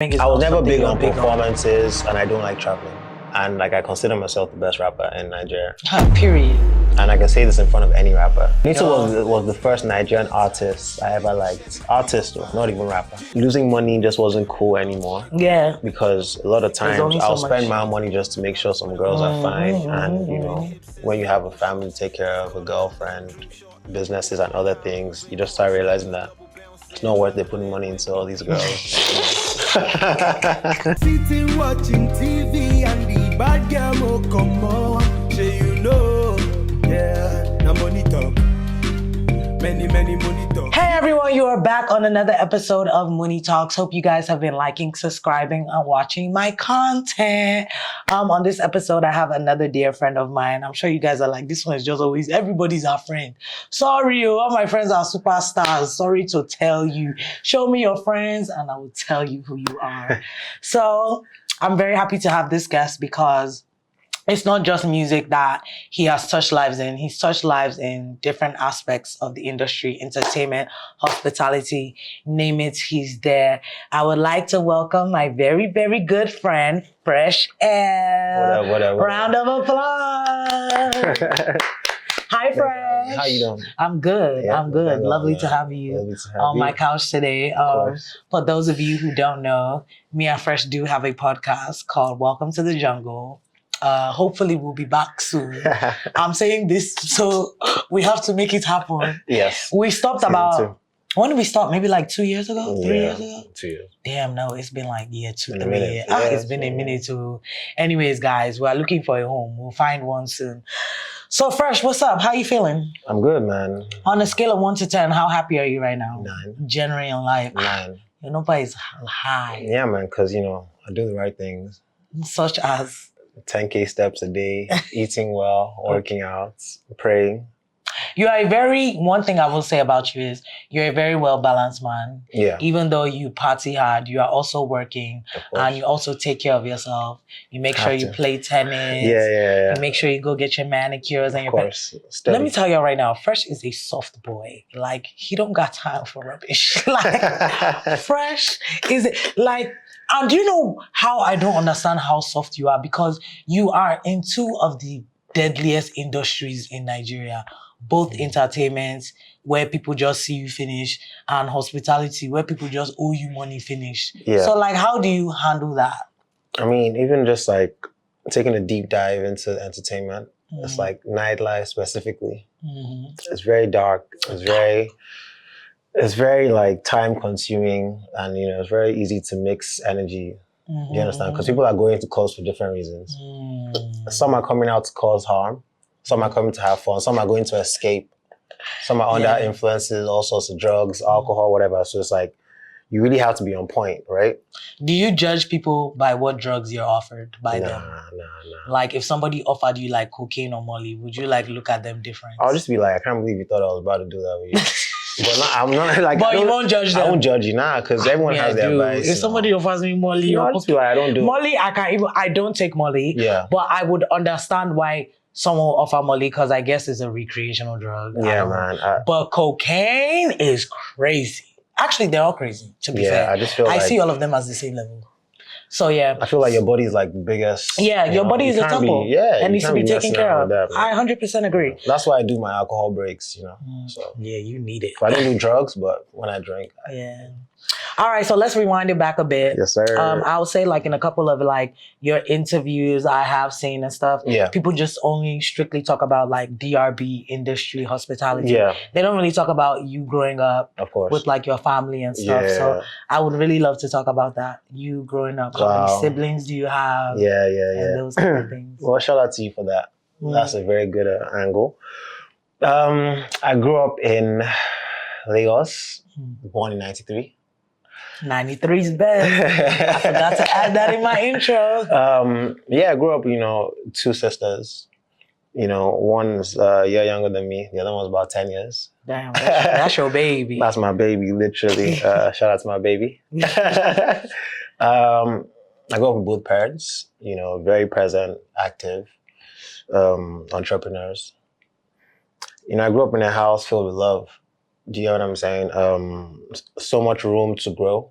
I was never big on performances, and I don't like traveling. And like I consider myself the best rapper in Nigeria. Period. And I can say this in front of any rapper. Nito was the first Nigerian artist I ever liked. Artist, not even rapper. Losing money just wasn't cool anymore. Yeah. Because a lot of times I'll spend my money just to make sure some girls are fine. And you know, when you have a family to take care of, a girlfriend, businesses and other things, you just start realizing that it's not worth it putting money into all these girls. Sitting watching TV and the bad girl will come on. Say you know, yeah, now Moni Talk. Many Moni Talk. Hey everyone, you are back on another episode of Moni Talks. Hope you guys have been liking, subscribing, and watching my content. On this episode, I have another dear friend of mine. I'm sure you guys are like, this one is just always, everybody's our friend. Sorry, all my friends are superstars. Sorry to tell you. Show me your friends and I will tell you who you are. So I'm very happy to have this guest because it's not just music that he has touched lives in. He's touched lives in different aspects of the industry, entertainment, hospitality, name it, he's there. I would like to welcome my very, very good friend, Fresh Air. What up? Round of applause. Hi, Fresh. How you doing? I'm good. Yeah, I'm good. Lovely man. to have you Lovely to have on you. my couch today. For those of you who don't know, me and Fresh do have a podcast called Welcome to the Jungle. Hopefully we'll be back soon. I'm saying this so we have to make it happen. Yes. We stopped when did we stop? Maybe like 2 years ago? 3 years ago? 2 years. Damn, no, it's been like 2, 3 minute. years. Yeah, It's been a minute too. Anyways, guys, we're looking for a home. We'll find one soon. So Fresh, what's up? How you feeling? I'm good, man. On a scale of 1 to 10, how happy are you right now? 9. Generally in life. 9. Your number is high. Yeah, man, because, you know, I do the right things. Such as? 10K steps a day, eating well, working out, praying. One thing I will say about you is you're a very well-balanced man. Yeah. Even though you party hard, you are also working and you also take care of yourself. You make sure you play tennis. Yeah. You make sure you go get your manicures and of course. Let me tell you right now, Fresh is a soft boy. Like, he don't got time for rubbish. Like, Fresh is like, and do you know how I don't understand how soft you are? Because you are in two of the deadliest industries in Nigeria, both entertainment, where people just see you finish, and hospitality, where people just owe you money finish. Yeah. So like, how do you handle that? I mean, even just like taking a deep dive into entertainment, it's like nightlife specifically. It's very dark. It's very like time consuming, and you know, it's very easy to mix energy. You understand? Because people are going to clubs for different reasons. Some are coming out to cause harm. Some are coming to have fun. Some are going to escape. Some are under influences, all sorts of drugs, alcohol, whatever. So it's like, you really have to be on point, right? Do you judge people by what drugs you're offered by them? Nah. Like, if somebody offered you like cocaine or Molly, would you like look at them different? I'll just be like, I can't believe you thought I was about to do that with you. I'm not like. But you won't judge them. I won't judge you now because everyone has their advice. If somebody offers me Molly or I'll just be like, I don't do Molly, I don't take Molly. Yeah. But I would understand why someone will offer Molly because I guess it's a recreational drug. Yeah, man. But cocaine is crazy. Actually, they're all crazy, to be fair. I just feel like I see all of them as the same level. So yeah. I feel like your body is like the biggest. Yeah, your body is a temple. It needs to be taken care of. I 100% agree. That's why I do my alcohol breaks, you know. So yeah, you need it. So I don't do drugs, but when I drink. Yeah. All right, so let's rewind it back a bit. Yes, sir. I would say like in a couple of like your interviews I have seen and stuff, people just only strictly talk about like DRB industry, hospitality. Yeah. They don't really talk about you growing up with like your family and stuff. Yeah. So I would really love to talk about that. You growing up, how many siblings do you have? Yeah. And those kind of things. Well, shout out to you for that. That's a very good angle. I grew up in Lagos, born in 93. 93's best. I forgot to add that in my intro. I grew up, you know, 2 sisters. You know, one's a year younger than me. The other one's about 10 years. Damn, that's your baby. That's my baby, literally. Shout out to my baby. I grew up with both parents, you know, very present, active, entrepreneurs. You know, I grew up in a house filled with love. Do you know what I'm saying? So much room to grow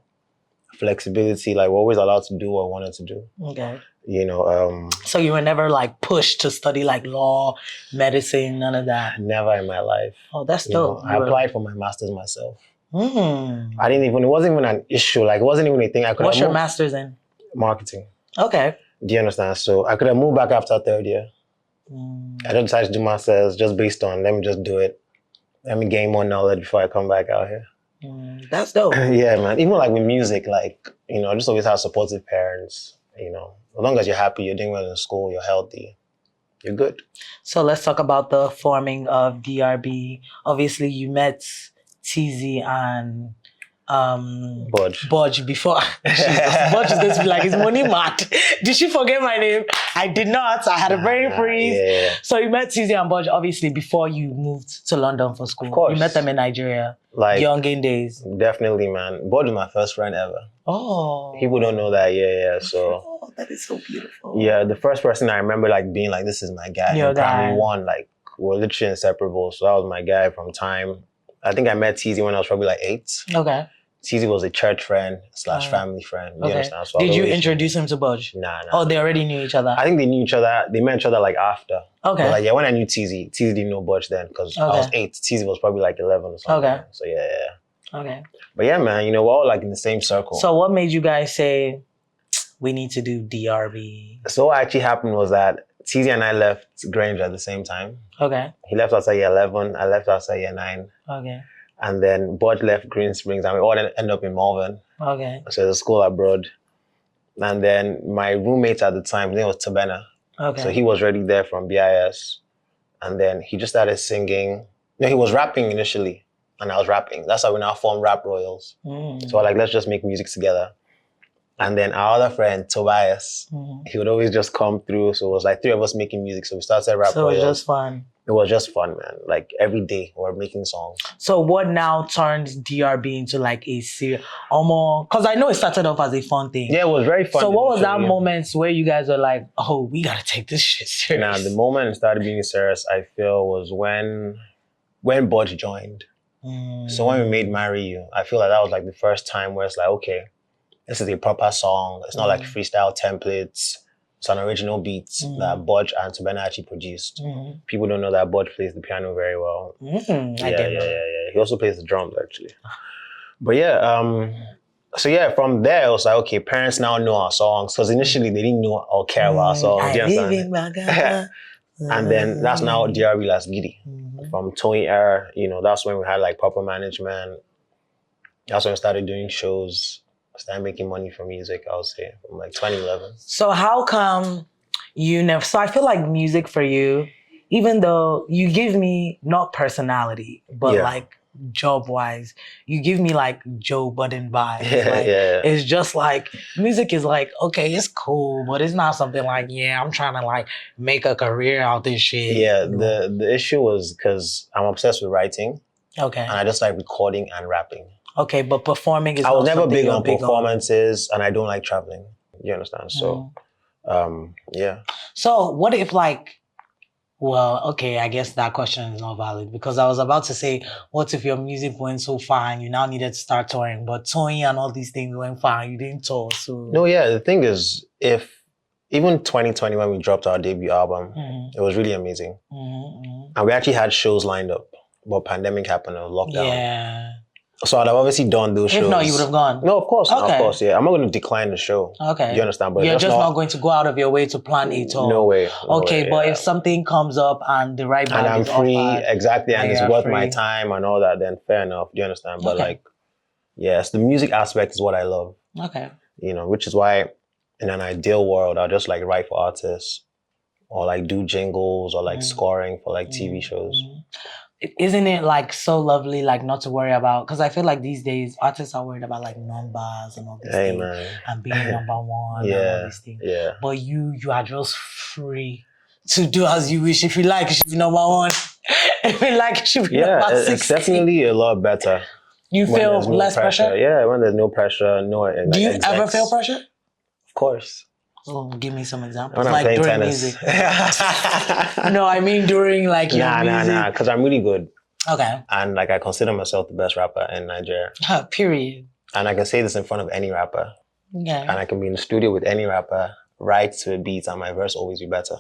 flexibility. Like we're always allowed to do what we wanted to do. Okay. You know, So you were never like pushed to study like law, medicine, none of that. never in my life. Oh, that's You know, dope. I applied for my master's myself. Mm. It wasn't even an issue. Like it wasn't even a thing. I could What's have your moved master's in? marketing. Okay. Do you understand? So I could have moved back after third year. I just decided to do masters just based on, let me just do it. Let me gain more knowledge before I come back out here. That's dope. Yeah, man. Even like with music, like, you know, I just always have supportive parents, you know. As long as you're happy, you're doing well in school, you're healthy, you're good. So let's talk about the forming of DRB. Obviously, you met TZ and Budge before. Jesus, Budge is going to be like, is Moni mad? Did she forget my name? I did not. I had a brain freeze. Yeah. So you met TZ and Budge obviously before you moved to London for school. Of course. You met them in Nigeria. Like, Youngin days. definitely, man. Budge was my first friend ever. Oh. People don't know that. Yeah. So, Oh, that is so beautiful. yeah, the first person I remember like being like, this is my guy. Your in primary guy. 1, like, we're literally inseparable. So that was my guy from time. I think I met TZ when I was probably like 8. Okay. TZ was a church friend / family friend. You Okay. understand? So Did you always- introduce him to Budge? Nah. Oh, they already knew each other. I think they knew each other. They met each other like after. Okay. But like, yeah, when I knew TZ didn't know Budge then because I was 8. TZ was probably like 11 or something. Okay. So yeah. Okay. But yeah, man, you know, we're all like in the same circle. So what made you guys say, we need to do DRB? So what actually happened was that TZ and I left Grange at the same time. Okay. He left outside year 11. I left outside year 9. Okay. And then Budge left Green Springs and we all ended up in Malvern. Okay. So there's a school abroad. And then my roommate at the time, his name was Tabena. Okay. So he was already there from BIS. And then he just started singing. No, he was rapping initially. And I was rapping. That's how we now formed Rap Royals. So we're like, let's just make music together. And then our other friend, Tobias, he would always just come through. So it was like 3 of us making music. So we started Rap So it Royals. was just fun. It was just fun, man. Like every day we're making songs. So what now turned DRB into like a serious, almost, because I know it started off as a fun thing. Yeah, it was very fun. So what was that initially. moment where you guys were like, oh, we got to take this shit serious? Nah, the moment it started being serious, I feel, was when Budge joined. So when we made Marry You, I feel like that was like the first time where it's like, okay, this is a proper song. It's not like freestyle templates. It's an original beat that Budge and Tabena actually produced. People don't know that Budge plays the piano very well. I didn't know. He also plays the drums actually. But yeah, so yeah, from there it was like, okay, parents now know our songs because initially they didn't know or care about our songs. Do you understand? And then that's now DRB Las Giddy. From Tony era, you know, that's when we had like proper management. That's when we started doing shows. Started making money from music, I would say, from like 2011. So how come you never, so I feel like music for you, even though you give me not personality, but like job-wise, you give me like Joe Budden vibes. It's just like, music is like, okay, it's cool, but it's not something like, yeah, I'm trying to like make a career out this shit. Yeah, the issue was because I'm obsessed with writing. Okay. And I just like recording and rapping. Okay, but performing is I was not never something big you're on performances and I don't like traveling. You understand? So, yeah. So what if like, well, okay, I guess that question is not valid because I was about to say, what if your music went so far and you now needed to start touring, but touring and all these things went far and you didn't tour, so... No, yeah, the thing is, if even 2020 when we dropped our debut album, it was really amazing. And we actually had shows lined up, but pandemic happened, or lockdown. Yeah. So I'd have obviously done those shows. If not, you would have gone. No, of course, Okay. of course, yeah. I'm not going to decline the show. Okay. Do you understand? But You're just not going to go out of your way to plan a tour. No way. Okay, but if something comes up and the right and vibe I'm is free, offered, exactly, and it's you're worth free. my time and all that, then fair enough. Do you understand? But Okay. like, yes, the music aspect is what I love. Okay. You know, which is why in an ideal world, I'll just like write for artists or like do jingles or like scoring for like TV shows. Isn't it like so lovely, like not to worry about, because I feel like these days artists are worried about like numbers and all these things Man. and being number one and all these things. Yeah. But you are just free to do as you wish. If you like, you should be number one. If you like, you should be number 60. It's definitely a lot better. You when feel there's no less pressure? Yeah, when there's no pressure, no. Do you ever feel pressure? Of course. Oh, give me some examples. When I'm Like playing during tennis. music. No, I mean during like your music. Because I'm really good. Okay. And like I consider myself the best rapper in Nigeria. Period. And I can say this in front of any rapper. Yeah. And I can be in the studio with any rapper, write to a beat, and my verse always be better.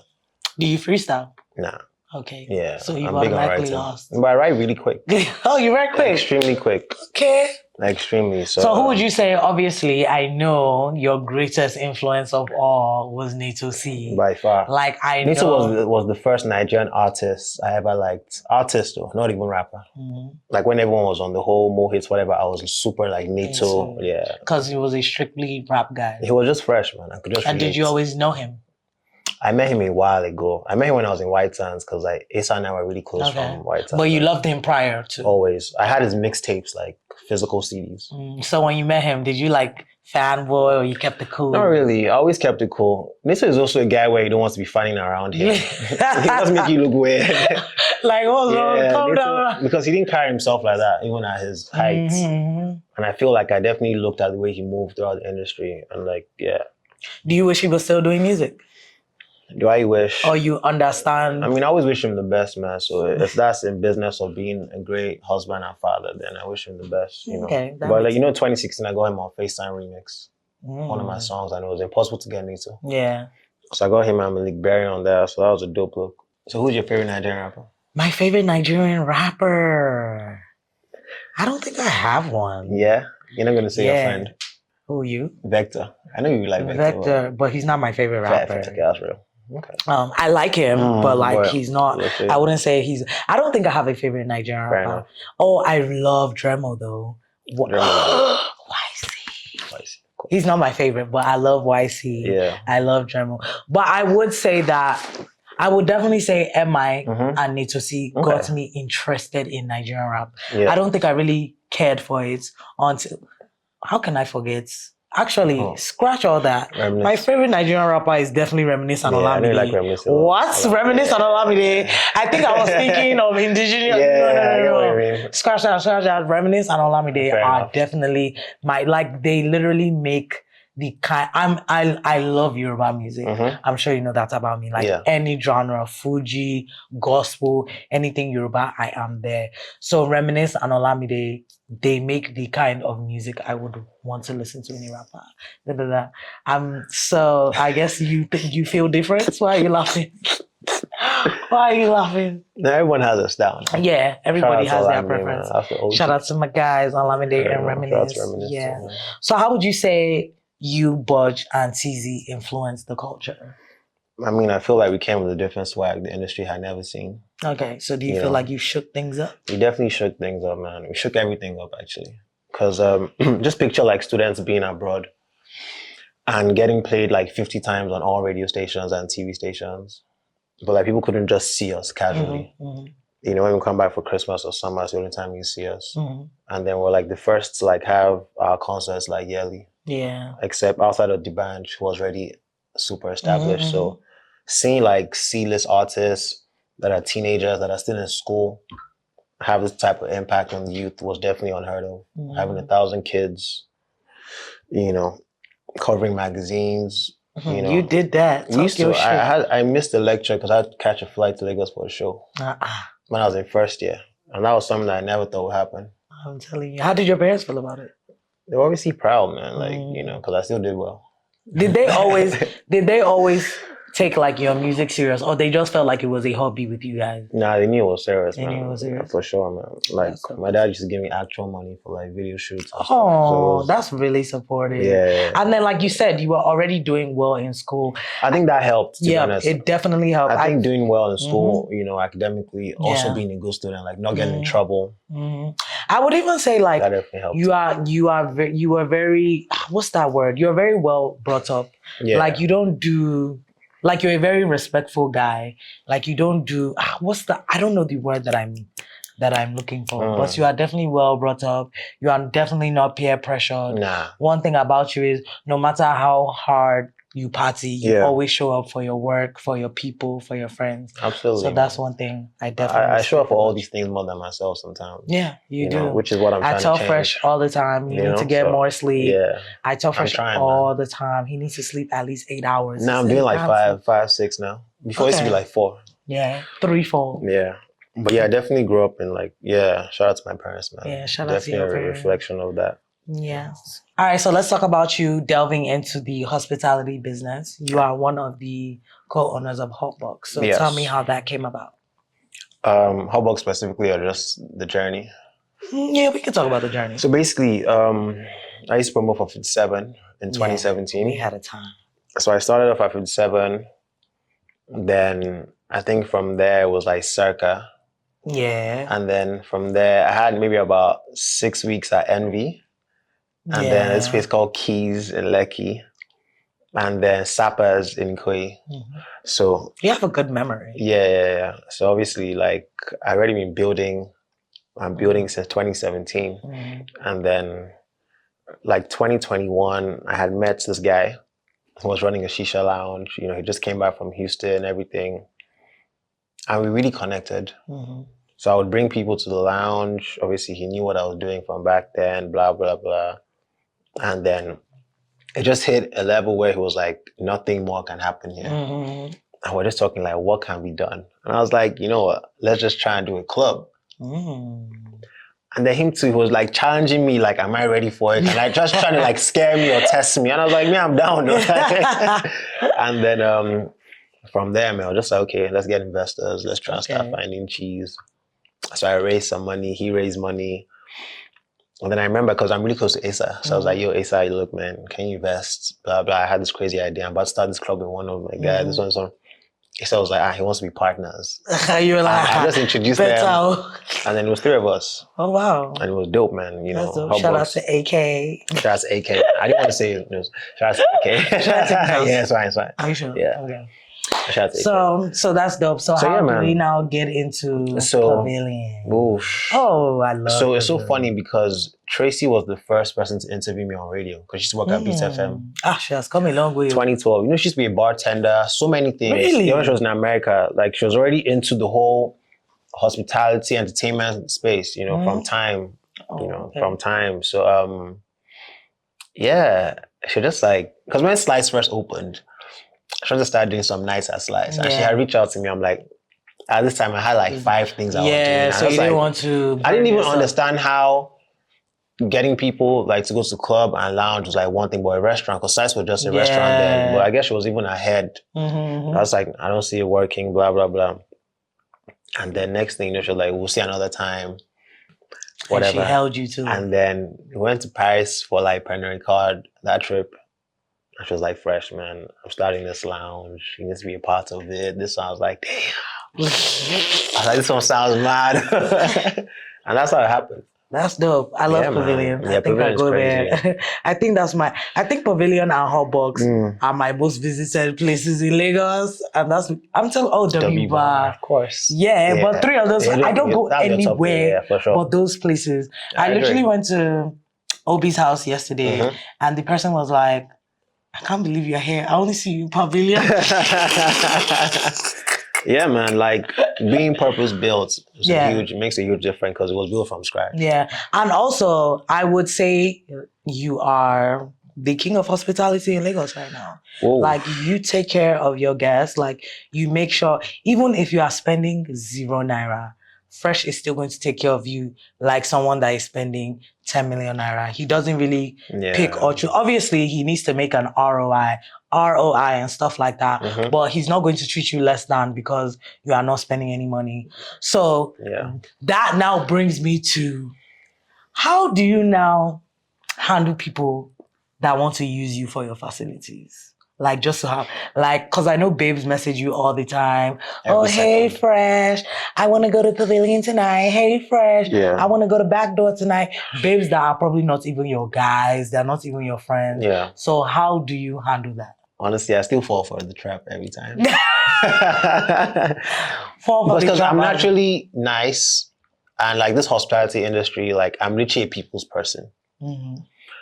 Do you freestyle? Nah. Okay. Yeah. So you I'm big on automatically writing. lost. But I write really quick. Oh, you write quick? Extremely quick. Okay. Extremely. So who would you say, obviously, I know your greatest influence of all was Nato C. By far. Like, I Nato know. was the first Nigerian artist I ever liked. Artist though, not even rapper. Mm-hmm. Like when everyone was on the whole Mo Hits, whatever, I was super like Nato. Yeah. Because he was a strictly rap guy. He was just fresh, man. I could just And relate. did you always know him? I met him a while ago. I met him when I was in White Sands because like Asa and I were really close from White Sands. But you loved him prior to? Always. I had his mixtapes, like physical CDs. So when you met him, did you like fanboy or you kept it cool? Not really. I always kept it cool. This is also a guy where you don't want to be funning around him. He does make you look weird. Like, what's wrong? Calm down. Because he didn't carry himself like that, even at his height. Mm-hmm. And I feel like I definitely looked at the way he moved throughout the industry. And like, yeah. Do you wish he was still doing music? Do I wish? Or you understand? I mean, I always wish him the best, man. So if that's in business of being a great husband and father, then I wish him the best, you know. Okay, but like, 2016, I got him on FaceTime Remix. One of my songs, and it was impossible to get Nato. Yeah. So I got him and Malik Berry on there, so that was a dope look. So who's your favorite Nigerian rapper? My favorite Nigerian rapper? I don't think I have one. Yeah? You're not going to say your friend? Who, you? Vector. I know you like Vector. Vector, but he's not my favorite rapper. Okay, that's real. Okay. I like him, but like he's not. Okay. I wouldn't say he's. I don't think I have a favorite Nigerian Fair rapper. enough. Oh, I love Dremo though. YC. Cool. He's not my favorite, but I love YC. Yeah. I love Dremo. But I would say that I would definitely say MI and Nato C got me interested in Nigerian rap. Yeah. I don't think I really cared for it until. How can I forget? Actually, scratch all that. Reminisce. My favorite Nigerian rapper is definitely Reminisce and I know you Olamide. like Reminisce. What? Reminisce and Olamide? I think I was thinking of indigenous. No. Scratch that. Reminisce and Olamide are definitely they literally make the kind. I love Yoruba music. I'm sure you know that about me. Any genre, Fuji, gospel, anything Yoruba, I am there. So Reminisce and Olamide, they make the kind of music I would want to listen to any rapper. So I guess you feel different. Why are you laughing? Why are you laughing? No, everyone has a style. Yeah, everybody has their preference. Shout out to my guys, Olamide and Reminisce. Yeah. So how would you say you, Budge, and TZ influenced the culture? I mean, I feel like we came with a different swag the industry had never seen. Okay, so do you feel like you shook things up? We definitely shook things up, man. We shook everything up, actually. Because just picture like students being abroad and getting played like 50 times on all radio stations and TV stations. But like people couldn't just see us casually. You know, when we come back for Christmas or summer, it's the only time you see us. And then we're like the first to like have our concerts like yearly. Yeah. Except outside of the band, who was already super established. So seeing like C-list artists that are teenagers that are still in school have this type of impact on the youth was definitely unheard of. Having 1,000 kids, you know, covering magazines. You know, you did that. We used to. I missed the lecture because I had to catch a flight to Lagos for a show when I was in first year, and that was something that I never thought would happen. I'm telling you. How did your parents feel about it? They were obviously proud, man. Like you know, because I still did well. Did they always? Take like your music serious, or they just felt like it was a hobby with you guys? Nah, they knew it was serious, man. They knew it was serious? For sure, man. Like my dad used to give me actual money for like video shoots. Oh, that's really supportive. Yeah. And then, like you said, you were already doing well in school. I think that helped. To be honest. It definitely helped. I think doing well in school, you know, academically, also being a good student, like not getting in trouble. I would even say like that definitely helped. You are very, what's that word? You're very well brought up. Yeah. Like you don't do. Like you're a very respectful guy. Like you don't do I don't know the word that I'm looking for. But you are definitely well brought up. You are definitely not peer pressured. Nah. One thing about you is no matter how hard you party, you always show up for your work, for your people, for your friends. Absolutely. So that's one thing I definitely I show up for all these things more than myself sometimes. Yeah, you do. Know, which is what I'm trying to change. I tell Fresh all the time, you need to get more sleep. Yeah. I tell Fresh all the time, he needs to sleep at least 8 hours. Now I'm doing like 5, 6 now. Before it used to be like 4. Yeah, 3, 4. Yeah. But yeah, I definitely grew up in like, shout out to my parents, man. Yeah, shout out to your parents. Definitely a reflection of that. Yes. All right, so let's talk about you delving into the hospitality business. You are one of the co-owners of Hotbox. So Yes. tell me how that came about. Hotbox specifically, or just the journey? Yeah, we can talk about the journey. So basically, I used to promote for 57 in 2017. We had a time. So I started off at 57. Then I think from there it was like Circa. Yeah. And then from there, I had maybe about 6 weeks at Envy. And then this place called Keys in Lekki. And then Sappers in Koi. Mm-hmm. So you have a good memory. Yeah. So obviously, like, I already been building. I'm building since 2017. Mm-hmm. And then, like, 2021, I had met this guy who was running a shisha lounge. You know, he just came back from Houston and everything. And we really connected. Mm-hmm. So I would bring people to the lounge. Obviously, he knew what I was doing from back then, blah, blah, blah. And then it just hit a level where he was like, nothing more can happen here. Mm-hmm. And we're just talking like, what can be done? And I was like, you know what? Let's just try and do a club. Mm. And then him too, he was like challenging me, like, am I ready for it? And like just trying to like scare me or test me. And I was like, I'm down. And then from there, man, I was just like, okay, let's get investors. Let's try and start finding cheese. So I raised some money. He raised money. And then I remember, because I'm really close to Asa. So I was like, yo, Asa, look, man, can you invest? Blah, blah. I had this crazy idea. I'm about to start this club with one of my guys. This one, so Asa was like, he wants to be partners. You were like, I just introduced them. And then it was 3 of us. Oh, wow. And it was dope, man. You know, shout out to AK. Shout out to AK. I didn't want to say it. Shout out to AK. Shout out to yeah, it's fine, it's fine. Are you sure? Yeah. Okay. Shout out to AK. So that's dope. So how do we now get into Pavilion? Oof. Oh, I love it. So it's so funny because Tracy was the first person to interview me on radio because she used to work at Beat FM. She has come a long way. 2012. You know, she used to be a bartender, so many things. Really? Even when she was in America, like she was already into the whole hospitality, entertainment space, you know, from time. From time. So yeah, she just like, because when Slice first opened, she just started doing some nights at Slice. And she had reached out to me. I'm like, at this time I had like 5 things I was doing. Yeah, so you didn't want to. I didn't even understand how getting people like to go to the club and lounge was like one thing, but a restaurant, because Slice was just a restaurant then. But I guess she was even ahead. Mm-hmm. I was like, I don't see it working, blah, blah, blah. And then next thing, she was like, we'll see another time. Whatever. And she held you to it. And then we went to Paris for like Pernod Ricard, that trip. And she was like, fresh, man, I'm starting this lounge. You need to be a part of it. This one, I was like, damn. I was like, this one sounds mad. And that's how it happened. That's dope. I love Pavilion. Yeah, I think I go there. I think Pavilion and Hotbox are my most visited places in Lagos. And I'm telling W Bar. Of course. Yeah, but 3 of those, I don't go anywhere for sure. but those places. I literally went to Obi's house yesterday and the person was like, I can't believe you're here. I only see you in Pavilion. Yeah, man, like being purpose built is it makes a huge difference because it was built from scratch. Yeah. And also, I would say you are the king of hospitality in Lagos right now. Whoa. Like, you take care of your guests. Like, you make sure, even if you are spending 0 naira, Fresh is still going to take care of you like someone that is spending 10 million naira. He doesn't really pick or choose. Obviously, he needs to make an ROI and stuff like that. But he's not going to treat you less than because you are not spending any money. So that now brings me to, how do you now handle people that want to use you for your facilities? Like, just to have, like, because I know babes message you all the time. Hey, Fresh, I want to go to Pavilion tonight. Hey, Fresh, I want to go to Backdoor tonight. Babes that are probably not even your guys. They're not even your friends. Yeah. So how do you handle that? Honestly, I still fall for the trap every time. Because I'm naturally nice. And like this hospitality industry, like I'm literally a people's person.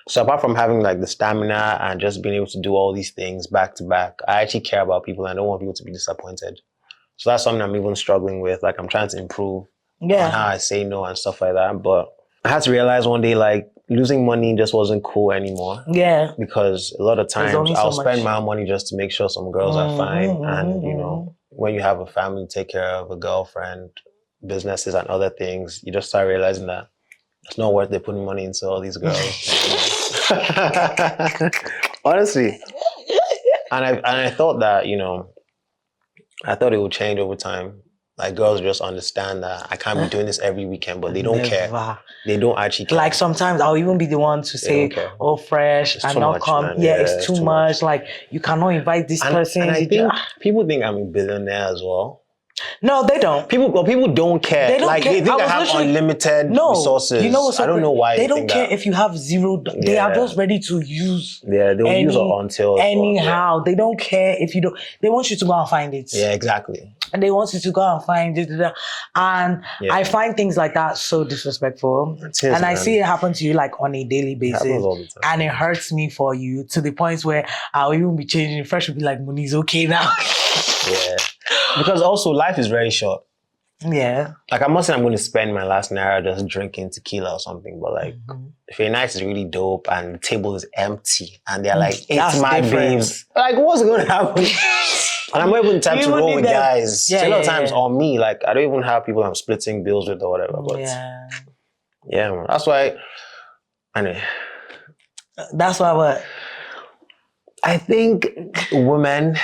So apart from having like the stamina and just being able to do all these things back to back, I actually care about people and I don't want people to be disappointed. So that's something I'm even struggling with. Like I'm trying to improve on how I say no and stuff like that. But I had to realize one day, like losing money just wasn't cool anymore. Yeah. Because a lot of times I'll spend my own money just to make sure some girls are fine. And you know, when you have a family to take care of, a girlfriend, businesses and other things, you just start realizing that it's not worth it putting money into all these girls. Honestly. And I thought that, I thought it would change over time. Like girls just understand that I can't be doing this every weekend, but they don't care. They don't actually care. Like sometimes I'll even be the one to say, "Oh, fresh, I'm not come." Yeah, it's too much. Like you cannot invite this person. And I think people think I'm a billionaire as well. No, they don't. People don't care. They don't like care. they think I have unlimited resources. You know what's I don't know why they don't care if you have zero. They are just ready to use. Yeah, they'll use it until anyhow. They don't care if you don't. They want you to go and find it. Yeah, exactly. And they want you to go and find it. And I find things like that so disrespectful. I see it happen to you like on a daily basis. All the time. And it hurts me for you to the point where I'll even be changing. Fresh will be like, Moni's okay now. Yeah. Because also life is very short. Yeah. Like I'm not saying I'm going to spend my last naira just drinking tequila or something, but like if your night is really dope and the table is empty and they're like, it's my babes. Like what's going to happen? And I'm not even time to roll with guys. A lot of times on me, like I don't even have people I'm splitting bills with or whatever. But yeah, man. That's why. Anyway. That's why what? I think women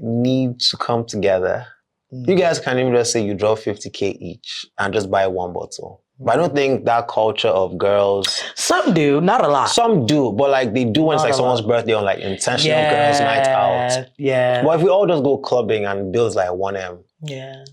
need to come together. You guys can even just say you draw 50K each and just buy one bottle. But I don't think that culture of girls... Some do, not a lot. Some do, but like they do when it's like someone's birthday on like intentional girls' night out. Yeah. But if we all just go clubbing and bills like 1M. Yeah.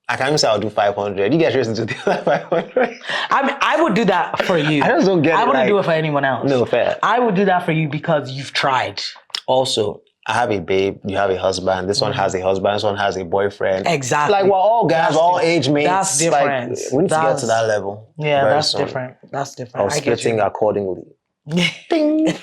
I can even say I'll do 500. You guys listen to do like 500. I mean, I would do that for you. I just don't get it. I wouldn't do it for anyone else. No, fair. I would do that for you because you've tried. Also, I have a babe, you have a husband, this one has a husband, this one has a boyfriend. Exactly. Like we're all guys, all age mates. That's different. Like, we need to get to that level. Yeah, that's different. That's different. Of splitting accordingly. Ding.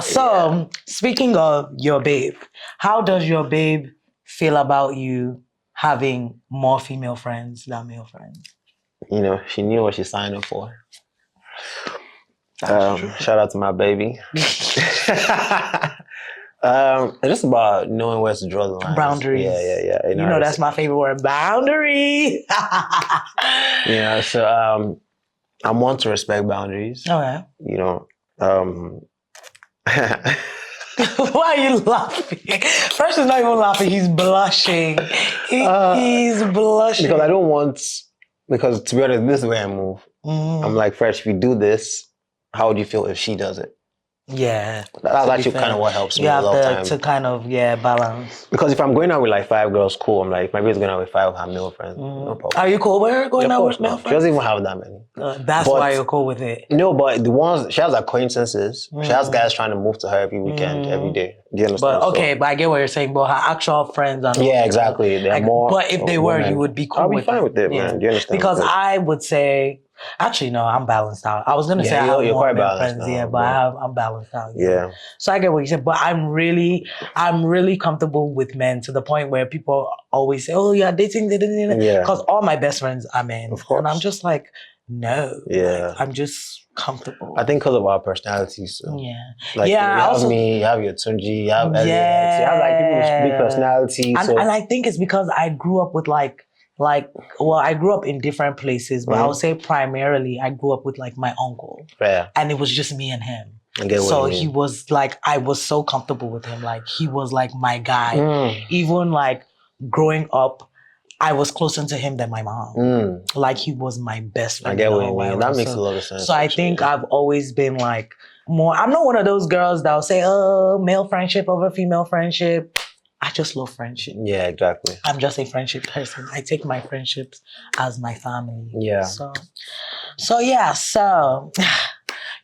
So, speaking of your babe, how does your babe feel about you having more female friends than male friends? She knew what she signed up for. Shout out to my baby. It's just about knowing where to draw the lines. Boundaries. Yeah. That's my favorite word, boundary. So I'm one to respect boundaries. Okay. Why are you laughing? Fresh is not even laughing, he's blushing. He's blushing. Because to be honest, this is the way I move. I'm like, Fresh, if you do this, how would you feel if she does it? Yeah. That's actually kind of what helps me a lot of times. To kind of, balance. Because if I'm going out with like 5 girls, cool. I'm like, my baby's going out with 5 of her male friends. No problem. Are you cool with her going out with male friends? She doesn't even have that many. That's why you're cool with it. No, but the ones, she has acquaintances. She has guys trying to move to her every weekend, every day. Do you understand? But I get what you're saying, but her actual friends are not. Yeah, exactly. They're more. But if they were, you would be cool with it. I'll be fine with it, man. Do you understand? Because I would say, actually, no, I'm balanced out. I was going to say I have more male friends, but I'm balanced out. Yeah. So I get what you said, but I'm really comfortable with men to the point where people always say, oh, you're dating. Yeah. Because all my best friends are men. Of course. And I'm just like, no. Yeah. Like, I'm just comfortable. I think because of our personalities. So. Yeah. Like, you have me, you have your Tunji, you have Elliot. You have like people with big personalities. And I think it's because I grew up with I grew up in different places, but I would say primarily I grew up with like my uncle. Fair. And it was just me and him. So he was like, I was so comfortable with him. Like he was like my guy. Even like growing up, I was closer to him than my mom. Like he was my best friend. I get what you mean. That makes a lot of sense. So I think I've always been like I'm not one of those girls that'll say, oh, male friendship over female friendship. I just love friendship. Yeah, exactly. I'm just a friendship person. I take my friendships as my family. Yeah. So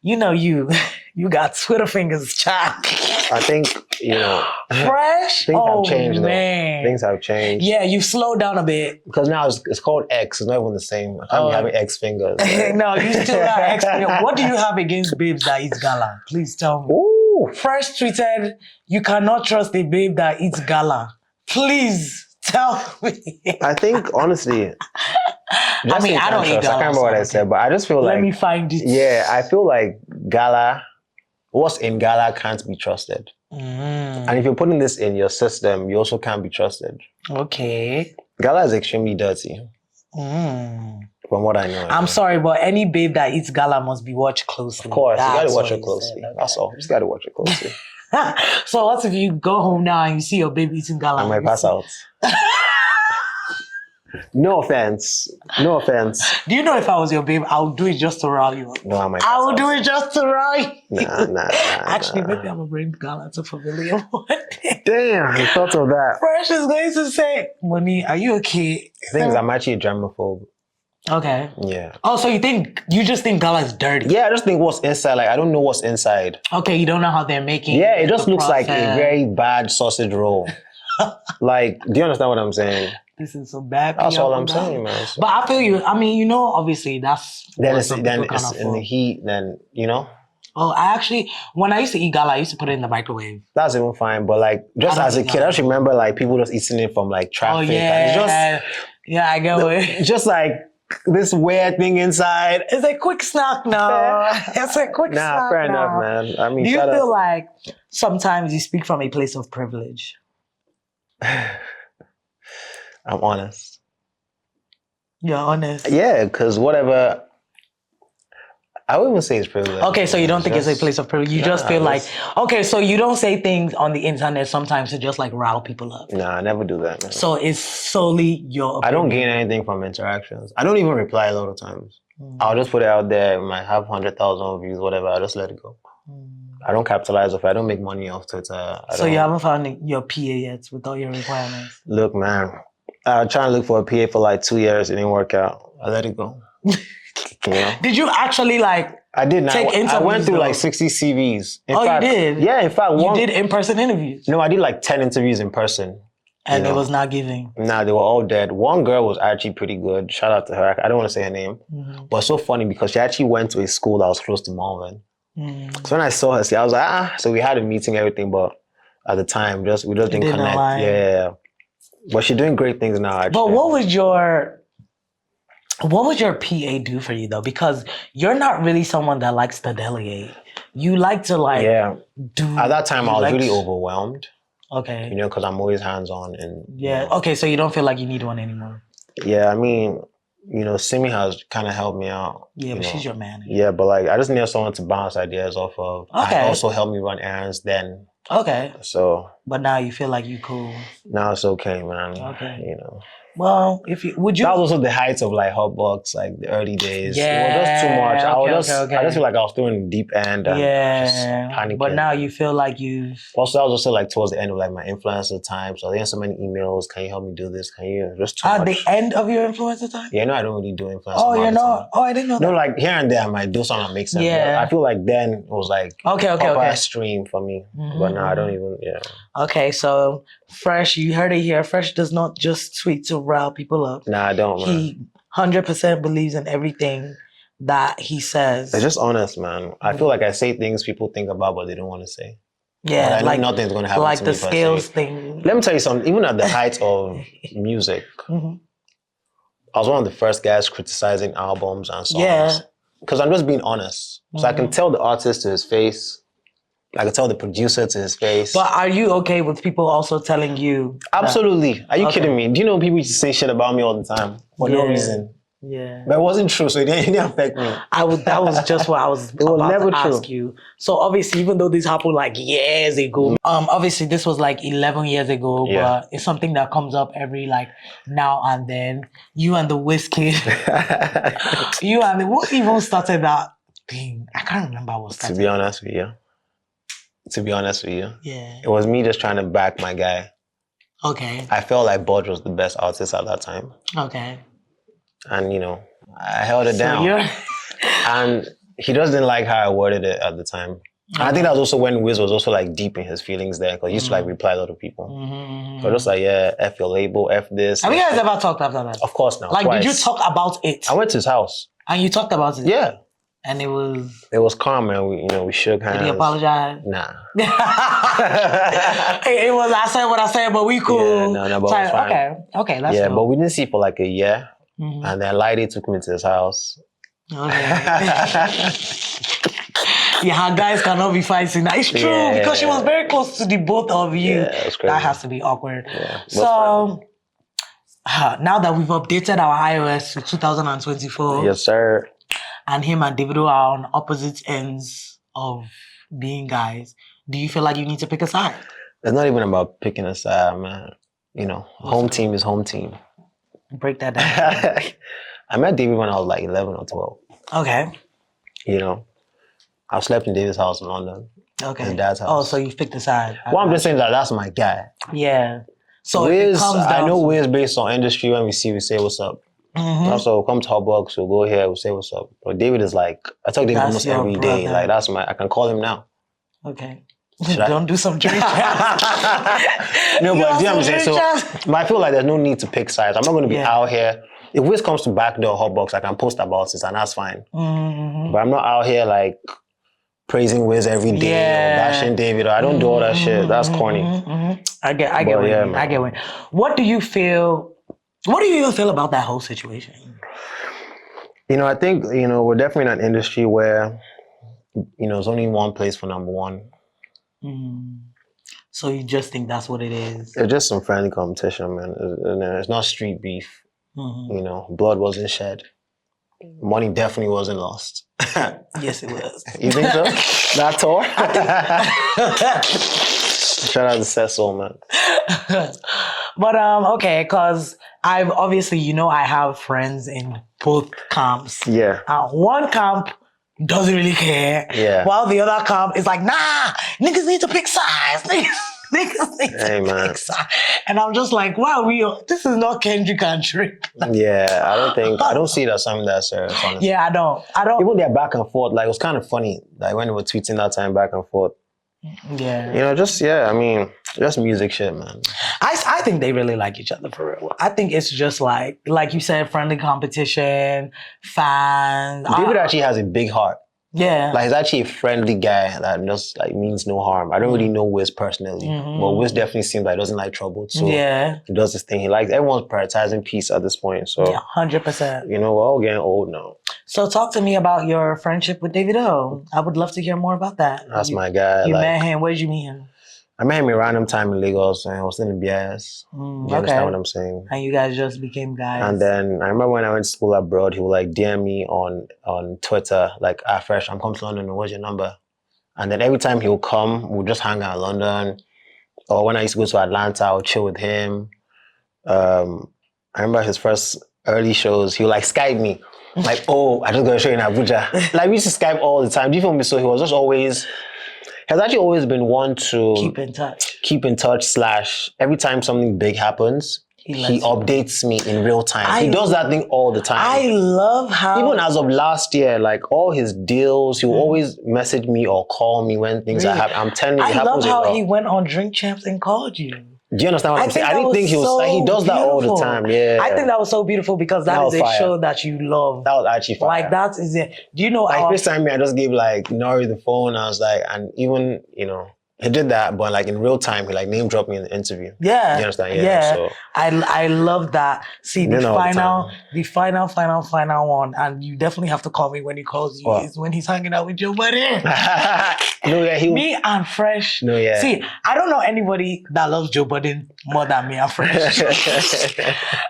you got Twitter fingers, child. I think, Fresh? Things have changed, man. Though. Things have changed. Yeah, you've slowed down a bit. Because now it's called X. It's not even the same. I can't be having X fingers. No, you still have X fingers. What do you have against babes that eat gala? Please tell me. Ooh. Fresh tweeted, you cannot trust a babe that eats gala. Please tell me. I think, honestly... I mean, I don't eat gala. I can't remember what I said, but I just feel like... Let me find it. Yeah, I feel like gala... What's in gala can't be trusted. And if you're putting this in your system, you also can't be trusted. Okay. Gala is extremely dirty. From what I know. I'm sorry, but any babe that eats gala must be watched closely. Of course, you gotta That's watch what it you closely. said, okay. That's all. Just gotta watch it closely. So what if you go home now and you see your babe eating gala? I might pass out. No offense. No offense. Do you know if I was your babe, I would do it just to rile you up? No, I might. I would do it just to rile you. Nah. Actually, maybe I'm gonna bring gala to Pavilion one day. Damn, I thought of that. Fresh is going to say, Moni, are you okay? The thing is, I'm actually a germaphobe. Okay. Yeah. Oh, so you just think gala is dirty? Yeah, I just think what's inside. Like, I don't know what's inside. Okay, you don't know how they're making. Yeah, it just the looks like a process. very bad sausage roll. Like, do you understand what I'm saying? This is so bad. That's PR all I'm for gala. saying, man. So, But I feel you. I mean, obviously that's then what it's some then people it's can't in the afford. heat. Then Oh, I actually, when I used to eat gala, I used to put it in the microwave. that's even fine. But like, just I don't as a eat kid, I gala. just remember like people just eating it from like traffic. Oh And it's yeah, just yeah, I get it. just like this weird thing inside. It's a quick snack now. It's a quick snack Nah, fair now. enough, man. I mean, Do you shout feel out. like sometimes you speak from a place of privilege? I'm honest. You're honest. Yeah, because whatever. I wouldn't even say it's privilege. Okay, so you don't think it's a Just- place of privilege. You just Nah, feel like, just- okay, so you don't say things on the internet sometimes to just like rile people up. Nah, I never do that, man. So it's solely your opinion. I don't gain anything from interactions. I don't even reply a lot of times. Mm. I'll just put it out there. It might have 100,000 views, whatever. I'll just let it go. I don't capitalize off it. I don't make money off Twitter. So you haven't found your PA yet with all your requirements? Look, man. I was trying to look for a PA for like 2 years. It didn't work out. I let it go. You know? Did you actually like, I did not. Take I went interviews, through though? like 60 CVs. In Oh, you fact, did? Yeah, in fact, you did in-person interviews No, I did like 10 interviews in person. and you it know. was not giving? Nah, they were all dead. One girl was actually pretty good. Shout out to her. I don't want to say her name. Mhm. But it's so funny because she actually went to a school that was close to Malvern. Mm. So when I saw her, I was like, So we had a meeting, everything, but at the time, we just didn't didn't connect. align. Yeah. But she's doing great things now, actually. But what would your PA do for you though? Because you're not really someone that likes to delegate. You like to like Yeah. do. At that time, you I was like really to- overwhelmed, Okay. you know, because I'm always hands-on. And Yeah. Okay. So you don't feel like you need one anymore. Yeah, I mean, you know, Simi has kind of helped me out. Yeah, you but know. she's your manager. Yeah, but like, I just need someone to bounce ideas off of. Okay. And also help me run errands then. Okay. So But now you feel like you cool. now it's okay, man. Okay. You know. Well, if you would you. That was also the heights of like Hotbox, like the early days. It was just too Yeah, much. okay. I just feel like I was throwing the deep end and just Yeah. panicking. But now you feel like you've. Also, that was also like towards the end of like my influencer time. So I get so many emails. Can you help me do this? Can you just too At much? the end of your influencer time? Yeah, no, I don't really do influencer. Oh, you're marketing. not. Oh, I didn't know that. No, like here and there, I might do something that makes sense. Yeah. But I feel like then it was like Okay. proper stream for me. Mhm, But now I don't mhm. even. Yeah. Okay, so Fresh, you heard it here. Fresh does not just tweet to rile people up. Nah, I don't, man. He 100% believes in everything that he says. It's just honest, man. I feel like I say things people think about, but they don't want to say. Yeah, But I know like nothing's going to happen like to the me per se. scales thing. Let me tell you something. Even at the height of music, Mhm. I was one of the first guys criticizing albums and songs. Yeah. Because I'm just being honest. So I can tell the artist to his face. I can tell the producer to his face. But are you okay with people also telling you? that- Absolutely. Are you Okay. kidding me? Do you know people used to say shit about me all the time for no Yeah. reason? Yeah. But it wasn't true, so it didn't affect me. That was just what I was was about never to true. ask you. So obviously, even though this happened like years ago, obviously this was like 11 years ago, Yeah. but it's something that comes up every like now and then. You and the Wizkid, what even started that thing? I can't remember what To started. be honest with you, Yeah. it was me just trying to back my guy. Okay. I felt like Budge was the best artist at that time. Okay. And, you know, I held it So down. you're. And he just didn't like how I worded it at the time. And I think that was also when Wiz was also like deep in his feelings there because he used to like reply a lot of people. Mhm. So just like, yeah, F your label, F this. Have you F guys that. ever talked after that? Of course now. Like, did you twice. talk about it? I went to his house. And you talked about it? Yeah. And it was. It was calm and we shook hands. Did he apologize? Nah. It was, I said what I said, but we cool. Yeah, no, but it was fine. Okay, that's Yeah, cool. but we didn't see for like a year. Mhm. And then Lady took me to his house. Okay. Yeah, how guys cannot be fighting. It's true Yeah. because she was very close to the both of you. Yeah, it was crazy. That has to be awkward. Yeah. So, now that we've updated our iOS to 2024, Yes, sir. and him and Davido are on opposite ends of being guys, do you feel like you need to pick a side? It's not even about picking a side, man. You know, home team is home team. Break that down. I met David when I was like 11 or 12. Okay. You know, I slept in David's house in London. Okay. His dad's house. Oh, so you picked a side. Well, I'm just saying that that's my guy. Yeah. So if Wiz, it comes down I know to... Wiz based on industry. When we say what's up. Also, come to Hotbox, we'll go here, we'll say what's up. But David is like, I talk to David almost every day. Like, that's I can call him now. Okay. Don't do some drink chats. No, but do you know what I'm saying? So, but I feel like there's no need to pick sides. I'm not going to be out here. If Wiz comes to backdoor Hotbox, I can post about this and that's fine. But I'm not out here like praising Wiz every day or bashing David. I don't do all that shit. That's corny. I get what you mean. I get what. What do you feel about that whole situation? You know, I think, you know, we're definitely in an industry where, you know, there's only one place for number one. So you just think that's what it is? It's just some friendly competition, man. It's not street beef. You know, blood wasn't shed. Money definitely wasn't lost. Yes, it was. You think so? That's all? Shout out to Cecil, man. But okay, because I've obviously, you know, I have friends in both camps. Yeah. One camp doesn't really care. Yeah. While the other camp is like, nah, niggas need to pick sides. Niggas need to pick sides. And I'm just like, wow, this is not Kendrick and Drake. Yeah, I don't see it as something that's serious, honestly. Yeah, I don't. Even their back and forth, like, it was kind of funny, like, when they were tweeting that time back and forth. Yeah. You know, just music shit, man. I think they really like each other for real. I think it's just like you said, friendly competition, fans. David actually has a big heart. Yeah. Like, he's actually a friendly guy that just, like, means no harm. I don't really know Wiz personally. But Wiz definitely seems like he doesn't like trouble. So he does this thing. He likes, everyone's prioritizing peace at this point. So, 100%. You know, we're all getting old now. So talk to me about your friendship with Davido. I would love to hear more about that. That's my guy. You met him. Where did you meet him? I met him a random time in Lagos, and I was still in BIS. You understand what I'm saying? And you guys just became guys. And then I remember when I went to school abroad, he would like DM me on Twitter, like, Fresh, I'm coming to London, what's your number? And then every time he would come, we'd just hang out in London. Or when I used to go to Atlanta, I would chill with him. I remember his first early shows, he would like Skype me. Like, oh, I just got a show in Abuja. Like, we used to Skype all the time. Do you feel me? So he was just always... Has actually always been one to keep in touch / every time something big happens, he updates me in real time. He does that thing all the time. I love how... Even as of last year, like, all his deals, he will always message me or call me when things are happening. I'm telling you, it happens. I love how he went on Drink Champs and called you. Do you understand what I'm saying? I didn't think he was... Like, he does that all the time, yeah. I think that was so beautiful because that is a show that you love. That was actually fire. Like, that is it. Do you know... Like, first time I just gave, like, Nori the phone. I was like... And even, you know... He did that, but like in real time, he like name dropped me in the interview. Yeah. You understand? Yeah. So, I love that. See, the final one, and you definitely have to call me when he calls you, is when he's hanging out with Joe Budden. Me and Fresh. No, yeah. See, I don't know anybody that loves Joe Budden more than me and Fresh.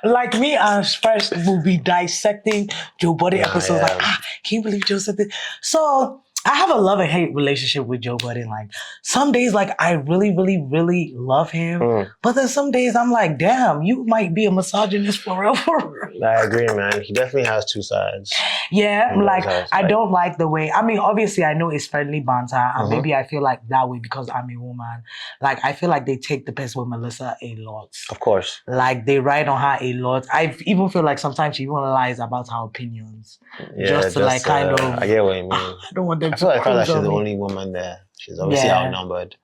Like, me and Fresh will be dissecting Joe Budden episodes. Like, can you believe Joe said this? So, I have a love and hate relationship with Joe Budden. Like, some days, like, I really, really, really love him. But then some days I'm like, damn, you might be a misogynist forever. I agree, man. He definitely has two sides. Yeah, like, I don't like the way, I mean, obviously I know it's friendly banter, and maybe I feel like that way because I'm a woman. Like, I feel like they take the piss with Melissa a lot. Of course. Like, they ride on her a lot. I even feel like sometimes she even lies about her opinions. Yeah, just to like kind of... I get what you mean. I don't want them I feel like she's the only woman there. She's obviously outnumbered.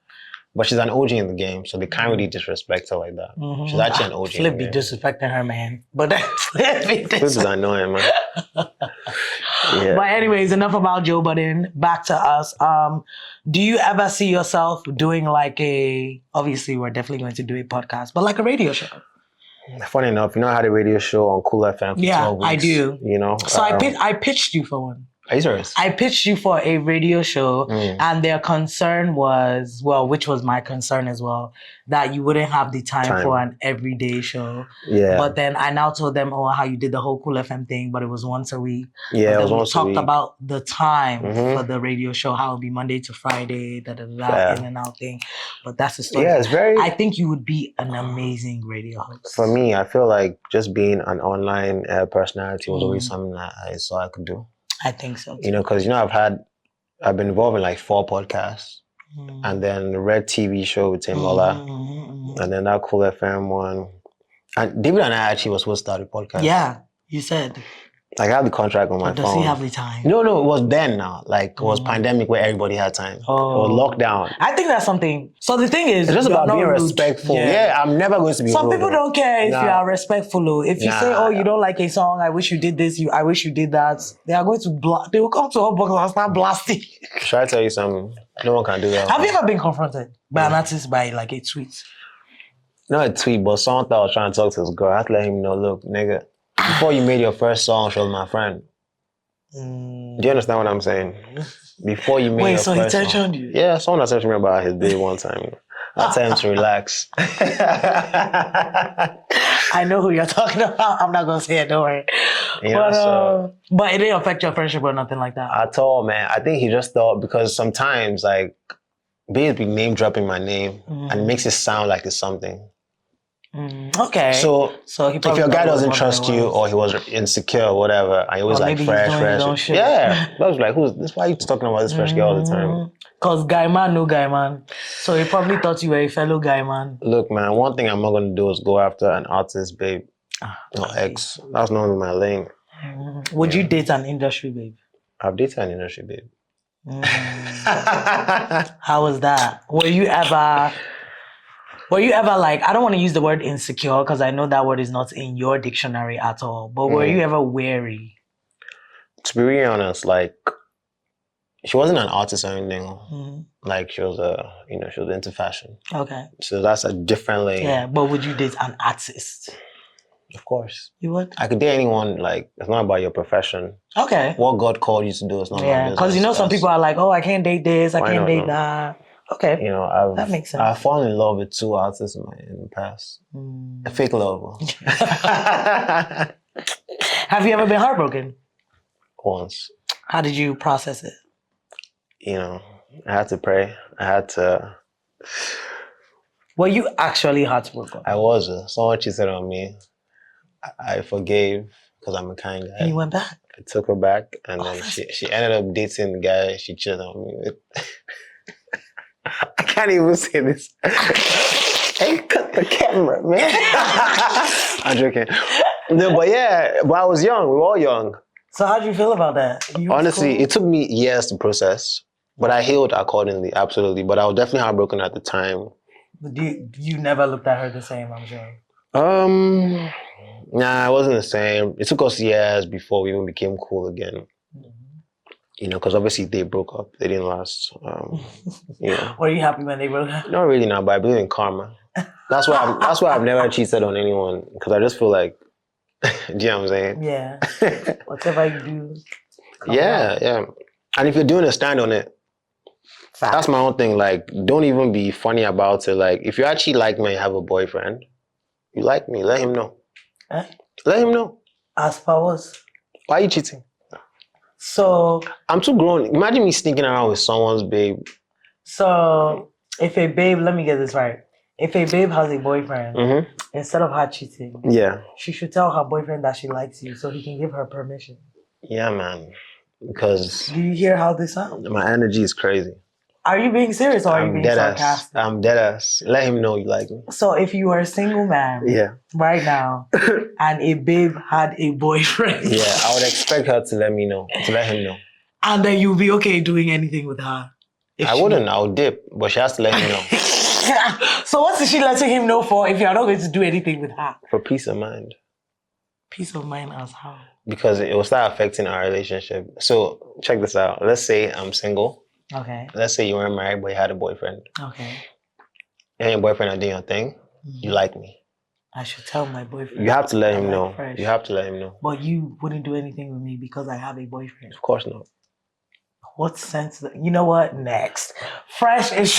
But she's an OG in the game, so they can't really disrespect her like that. She's actually an OG. Flip be disrespecting her, man. But Flip is annoying, man. Yeah. But anyways, enough about Joe Budden. Back to us. Do you ever see yourself doing like obviously we're definitely going to do a podcast, but like a radio show? Funny enough, you know, I had a radio show on Cool FM for 12 weeks. I do. You know? So I pitched you for one. Are you serious? I pitched you for a radio show, and their concern was, well, which was my concern as well, that you wouldn't have the time for an everyday show. Yeah. But then I now told them, how you did the whole Cool FM thing, but it was once a week. Yeah, but it was then once we a talked week. about the time for the radio show, how it would be Monday to Friday, in and out thing. But that's the story. Yeah, it's very... I think you would be an amazing radio host. For me, I feel like just being an online personality was always something that I saw I could do. I think so too. You know, because, you know, I've been involved in like 4 podcasts. And then the Red TV show with Timbola. And then that Cool FM one. And David and I actually was supposed to start a podcast. Yeah, you said. Like, I have the contract on my phone. Does he have the time? No, it was then now. Like, it was pandemic where everybody had time. Oh. It was lockdown. I think that's something. So the thing is, It's just about being rude. respectful. Yeah, I'm never going to be Some rude. people don't care if you are respectful. If you say, you don't like a song, I wish you did this, I wish you did that, they are going to they will come to our box and start blasting. Should I tell you something? No one can do that. Have you ever been confronted by an artist by like a tweet? Not a tweet, but someone thought I was trying to talk to this girl. I had to let him know, look, nigga, before you made your first song, she was my friend. Do you understand what I'm saying? Before you made your so first he tensioned song. you? Yeah, someone was telling me about his day one time. I tell him to relax. I know who you're talking about. I'm not going to say it, don't worry. You know, but it didn't affect your friendship or nothing like that? At all, man. I think he just thought, because sometimes, like, babes be name dropping my name and it makes it sound like it's something. Okay. So he if your guy doesn't trust you or he was insecure or whatever, and he was like fresh. Yeah. I was like, who's this? Why are you talking about this fresh girl all the time? Because guy man, no guy man. So he probably thought you were a fellow guy man. Look, man, one thing I'm not going to do is go after an artist, babe. No ex. That's not my lane. Would you date an industry babe? I've dated an industry babe. How was that? Were you ever like, I don't want to use the word insecure because I know that word is not in your dictionary at all, but were you ever wary? To be really honest, like, she wasn't an artist or anything. Like, she was she was into fashion. Okay. So that's a different lane. Yeah, but would you date an artist? Of course. You would? I could date anyone. Like, it's not about your profession. Okay. What God called you to do is not my business. Because some people are like, I can't date this, I can't date that. Okay. That makes sense. I've fallen in love with 2 artists in the past. A fake love. Have you ever been heartbroken? Once. How did you process it? I had to pray. I had to... Were you actually heartbroken? I was. Someone cheated on me. I forgave because I'm a kind guy. And you went back? I took her back, and then she ended up dating the guy she cheated on me with. I can't even say this. Hey, cut the camera, man. I'm joking. No, but I was young. We were all young. So how did you feel about that? Honestly, it took me years to process, but I healed accordingly, absolutely. But I was definitely heartbroken at the time. You never looked at her the same, I'm sure. Nah, it wasn't the same. It took us years before we even became cool again. Because obviously they broke up. They didn't last. Were you happy when they broke up? Not really now, but I believe in karma. That's why I've never cheated on anyone, because I just feel like, do you know what I'm saying? Yeah. Whatever you do. Yeah. And if you're doing a stand on it, that's my own thing. Like, don't even be funny about it. Like, if you actually like me and you have a boyfriend, you like me, let him know. Let him know. As far as? Why are you cheating? So... I'm too grown. Imagine me sneaking around with someone's babe. So, if a babe, let me get this right. If a babe has a boyfriend, instead of her cheating, she should tell her boyfriend that she likes you so he can give her permission. Yeah, man. Because... Do you hear how this sounds? My energy is crazy. Are you being serious or are you being sarcastic? I'm dead ass. Let him know you like me. So if you were a single man right now and a babe had a boyfriend. I would expect her to let him know. And then you'll be okay doing anything with her. I wouldn't. I would dip, but she has to let him know. So what is she letting him know for if you're not going to do anything with her? For peace of mind. Peace of mind as how? Because it will start affecting our relationship. So check this out. Let's say I'm single. Okay. Let's say you weren't married, but you had a boyfriend. Okay. And your boyfriend are doing your thing. You like me. I should tell my boyfriend. You have to let him know. You have to let him know. But you wouldn't do anything with me because I have a boyfriend. Of course not. What sense? You know what? Next. Fresh is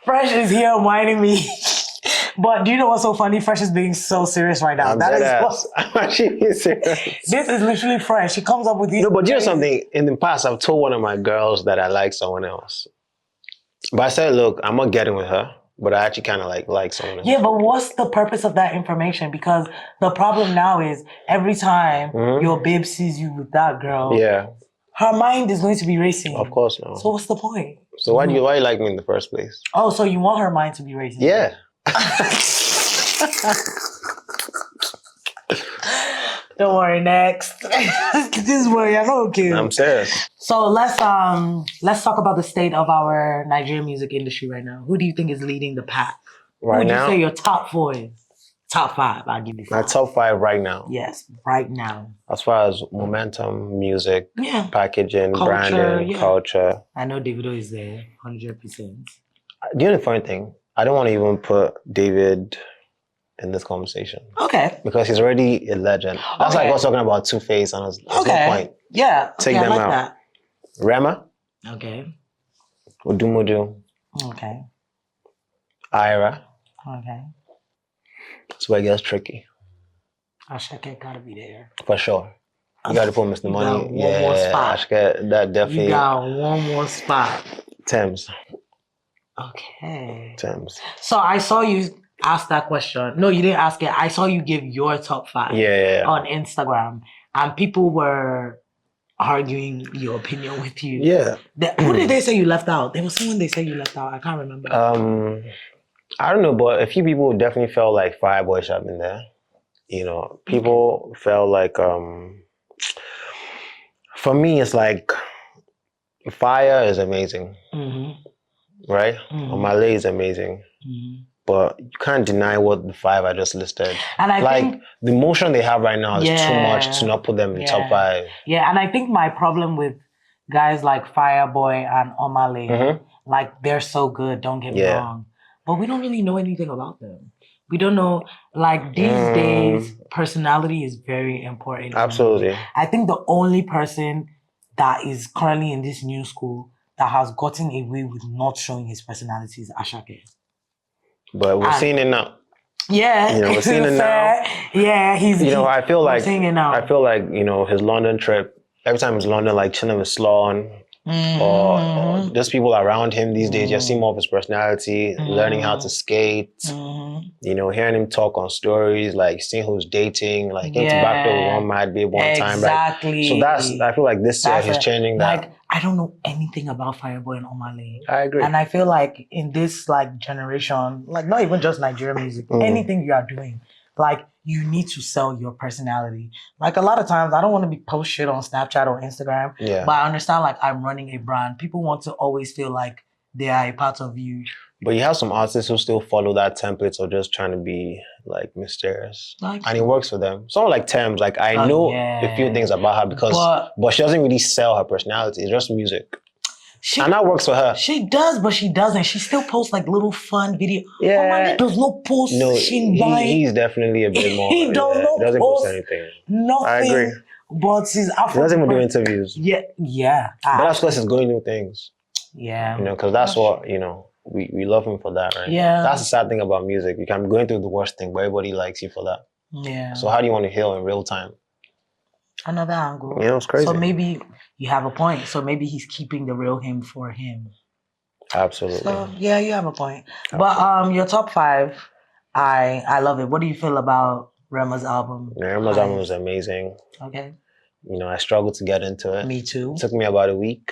Fresh is here whining me. But do you know what's so funny? Fresh is being so serious right now. I'm actually being serious. This is literally Fresh. She comes up with these. No, but you know something? In the past, I've told one of my girls that I like someone else. But I said, look, I'm not getting with her. But I actually kind of like someone else. Yeah, but what's the purpose of that information? Because the problem now is every time your babe sees you with that girl, her mind is going to be racing. Of course, no. So what's the point? So why you like me in the first place? Oh, so you want her mind to be racing? Yeah. Don't worry, next. This way, I know, okay. I'm serious. So let's talk about the state of our Nigerian music industry right now. Who do you think is leading the pack? Right now? Who would you say your top 4 is? Top 5, I'll give you 5. My top 5 right now. Yes, right now. As far as momentum, music, packaging, culture, branding, culture. I know Davido is there, 100%. The only funny thing, I don't want to even put David in this conversation. Okay. Because he's already a legend. That's like I was talking about Two-Face and there's no point. Yeah. Take them out. That. Rema. Okay. Udumudu. Okay. Ira. Okay. That's where it gets tricky. Ashake gotta be there. For sure. You gotta put Mr. Money. One more spot. Ashake, that definitely. You got one more spot. Thames. Okay. Thames. So I saw you ask that question. No, you didn't ask it. I saw you give your top 5 on Instagram. And people were arguing your opinion with you. Yeah. Who did they say you left out? There was someone they said you left out. I can't remember. I don't know, but a few people definitely felt like Fireboy should have been there. You know, people felt like, for me, it's like, Fire is amazing, right? Omale is amazing, but you can't deny what the 5 I just listed. And I think the motion they have right now is too much to not put them in the top 5. Yeah, and I think my problem with guys like Fireboy and Omale, like they're so good, don't get me wrong, but we don't really know anything about them. We don't know, like these days, personality is very important. Absolutely. I think the only person that is currently in this new school that has gotten away with not showing his personality is Ashake. But we're seeing it now. Yeah. You know, we're seeing it now. Yeah, I feel like, seeing it now. I feel like, his London trip, every time he's in London, like chilling with Sloan, or just people around him these days, you're seeing more of his personality, learning how to skate, hearing him talk on stories, like seeing who's dating, like into back with one mad babe one time. Right? So I feel like this year he's changing that. Like, I don't know anything about Fireboy and Omale. I agree. And I feel like in this like generation, like not even just Nigerian music, anything you are doing, like you need to sell your personality. Like a lot of times, I don't want to be post shit on Snapchat or Instagram, but I understand like I'm running a brand. People want to always feel like they are a part of you. But you have some artists who still follow that template of just trying to be like mysterious. And it works for them. Someone like Thames, like I know a few things about her because, but she doesn't really sell her personality. It's just music. And that works for her. She does, but she doesn't. She still posts like little fun videos. Yeah. Omale does not post. No, he's definitely a bit more. He doesn't post anything. Nothing. I agree. But he's Afro. He doesn't even do interviews. Yeah. But that's because he's going to do things. Yeah. Because that's what, we love him for that, right? Yeah. That's the sad thing about music. You can be going through the worst thing, but everybody likes you for that. Yeah. So how do you want to heal in real time? Another angle. It's crazy. So maybe you have a point. So maybe he's keeping the real him for him. Absolutely. So yeah, you have a point. But your top 5, I love it. What do you feel about Rema's album? Rema's album was amazing. Okay. I struggled to get into it. Me too. It took me about a week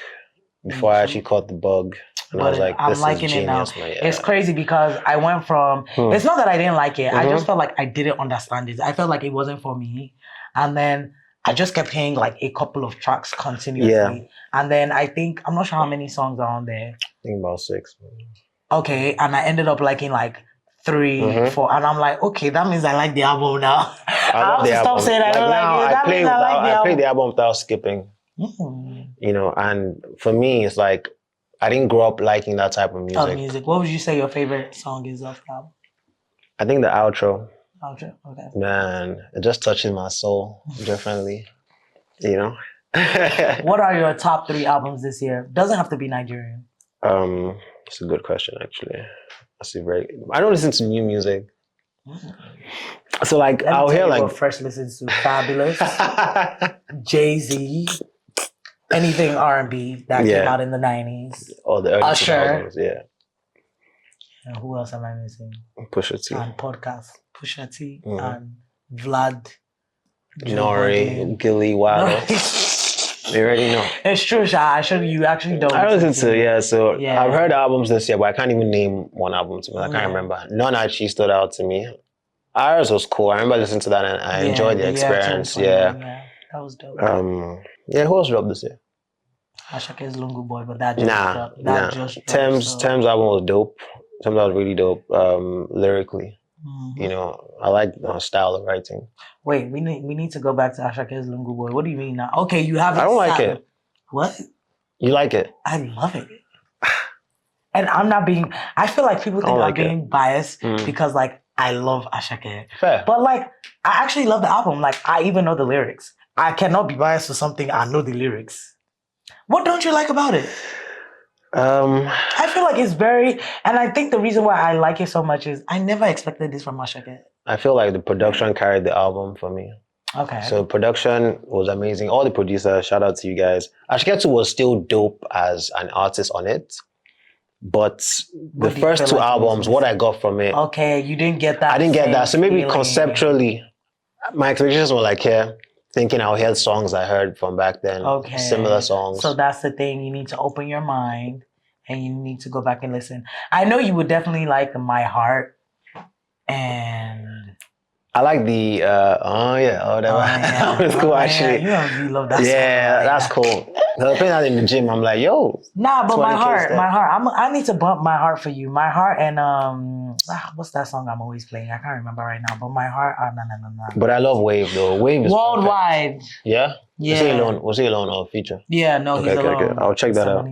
before I actually caught the bug. And I was like, this is genius, man. Yeah. It's crazy because I went from, it's not that I didn't like it. I just felt like I didn't understand it. I felt like it wasn't for me. And then I just kept hearing like a couple of tracks continuously. Yeah. And then I'm not sure how many songs are on there. I think about 6. Okay. And I ended up liking like 3, 4. And I'm like, okay, that means I like the album now. I have to stop saying I don't like it. That means I like the album. I play the album without skipping. And for me, it's like, I didn't grow up liking that type of music. What would you say your favorite song is off the album? I think the outro. Outro, okay. Man, it just touches my soul differently. What are your top 3 albums this year? Doesn't have to be Nigerian. It's a good question, actually. I don't listen to new music. So like, Let me I'll tell hear you like what Fresh listens to. Fabulous, Jay-Z, anything R&B that came Yeah. out in the 90s. all the early Usher. 2000s, yeah. And who else am I missing? Pusha T, And podcast. Pusha T Mhm. and Vlad. Joe Nori, Budden. Gilly, Wallow. You already know. It's true, Sha. You actually don't. I listen to, yeah. So Yeah. I've heard albums this year, but I can't even name one album to me. I can't Yeah. remember. None actually stood out to me. Ours was cool. I remember listening to that and I enjoyed the year experience. 2020, Yeah. That was dope. Yeah, who else dropped this year? Ashake's Lungu Boy, but that just dropped. That just dropped. Thames album was dope. Thames was really dope. Lyrically. Mhm. You know, I like the style of writing. Wait, we need to go back to Ashake's Lungu Boy. What do you mean now? Okay, you haven't. I don't like it. What? You like it? I love it. And I'm not being. I feel like people think I'm being biased because like I love Ashake. Fair. But like I actually love the album. Like I even know the lyrics. I cannot be biased for something I know the lyrics. What don't you like about it? I feel like it's very, and I think the reason why I like it so much is I never expected this from Ashake. I feel like the production carried the album for me. Okay. So production was amazing. All the producers, shout out to you guys. Ashketu was still dope as an artist on it. But the first 2 albums, what I got from it. Okay, you didn't get that. I didn't get that. So maybe feeling. conceptually, my expectations were like, yeah, thinking I'll hear songs I heard from back then. Okay. Similar songs. So that's the thing. You need to open your mind and you need to go back and listen. I know you would definitely like My Heart and I like the that was cool actually. Yeah, you love that song. Yeah, that's cool. I was playing that in the gym. I'm like, yo. Nah, but My Heart. I need to bump My Heart for you. My Heart and what's that song I'm always playing? I can't remember right now. But My Heart, no. But I love Wave though. Wave is Worldwide. Perfect. Yeah? Yeah. Was he alone or feature? Yeah, no, he's alone. Okay. I'll check that out.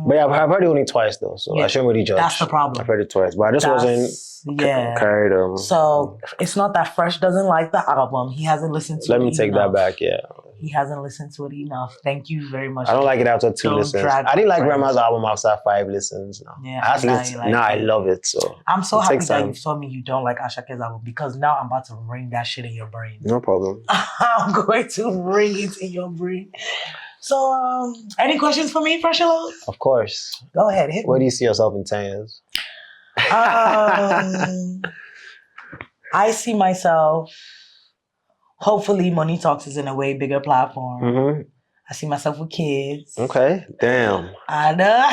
But yeah, I've heard it only twice though, so I shouldn't really judge. That's the problem. I've heard it twice, but I just wasn't carried. So it's not that Fresh doesn't like the album. He hasn't listened to it. Let me take that back, yeah. He hasn't listened to it enough. Thank you very much. I don't like it after 2 listens. I didn't like Grandma's album after 5 listens. No. Yeah, I love it. So I'm so happy that you told me you don't like Ashake's album because now I'm about to ring that shit in your brain. No problem. I'm going to ring it in your brain. So, any questions for me, Fresh Hello? Of course. Go ahead. Hit me. Where do you see yourself in 10 years? I see myself. Hopefully, Moni Talks is in a way bigger platform. Mm-hmm. I see myself with kids. Okay, damn. I know.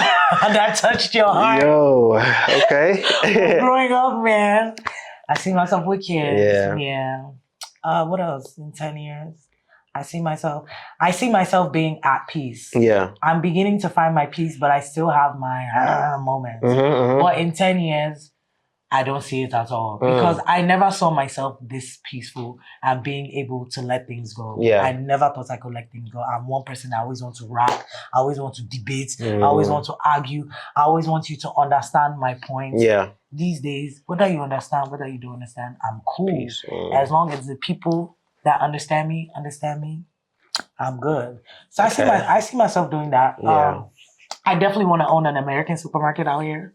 That touched your heart. Yo, okay. Growing up, man. I see myself with kids. Yeah. What else in 10 years? I see myself being at peace. Yeah. I'm beginning to find my peace, but I still have my moments. Mm-hmm. But in 10 years, I don't see it at all because I never saw myself this peaceful and being able to let things go. Yeah. I never thought I could let things go. I'm one person that always want to rap. I always want to debate. I always want to argue. I always want you to understand my points. Yeah. These days, whether you understand, whether you don't understand, I'm cool. Peace. As long as the people that understand me, I'm good. So I see myself doing that. Yeah. I definitely want to own an American supermarket out here.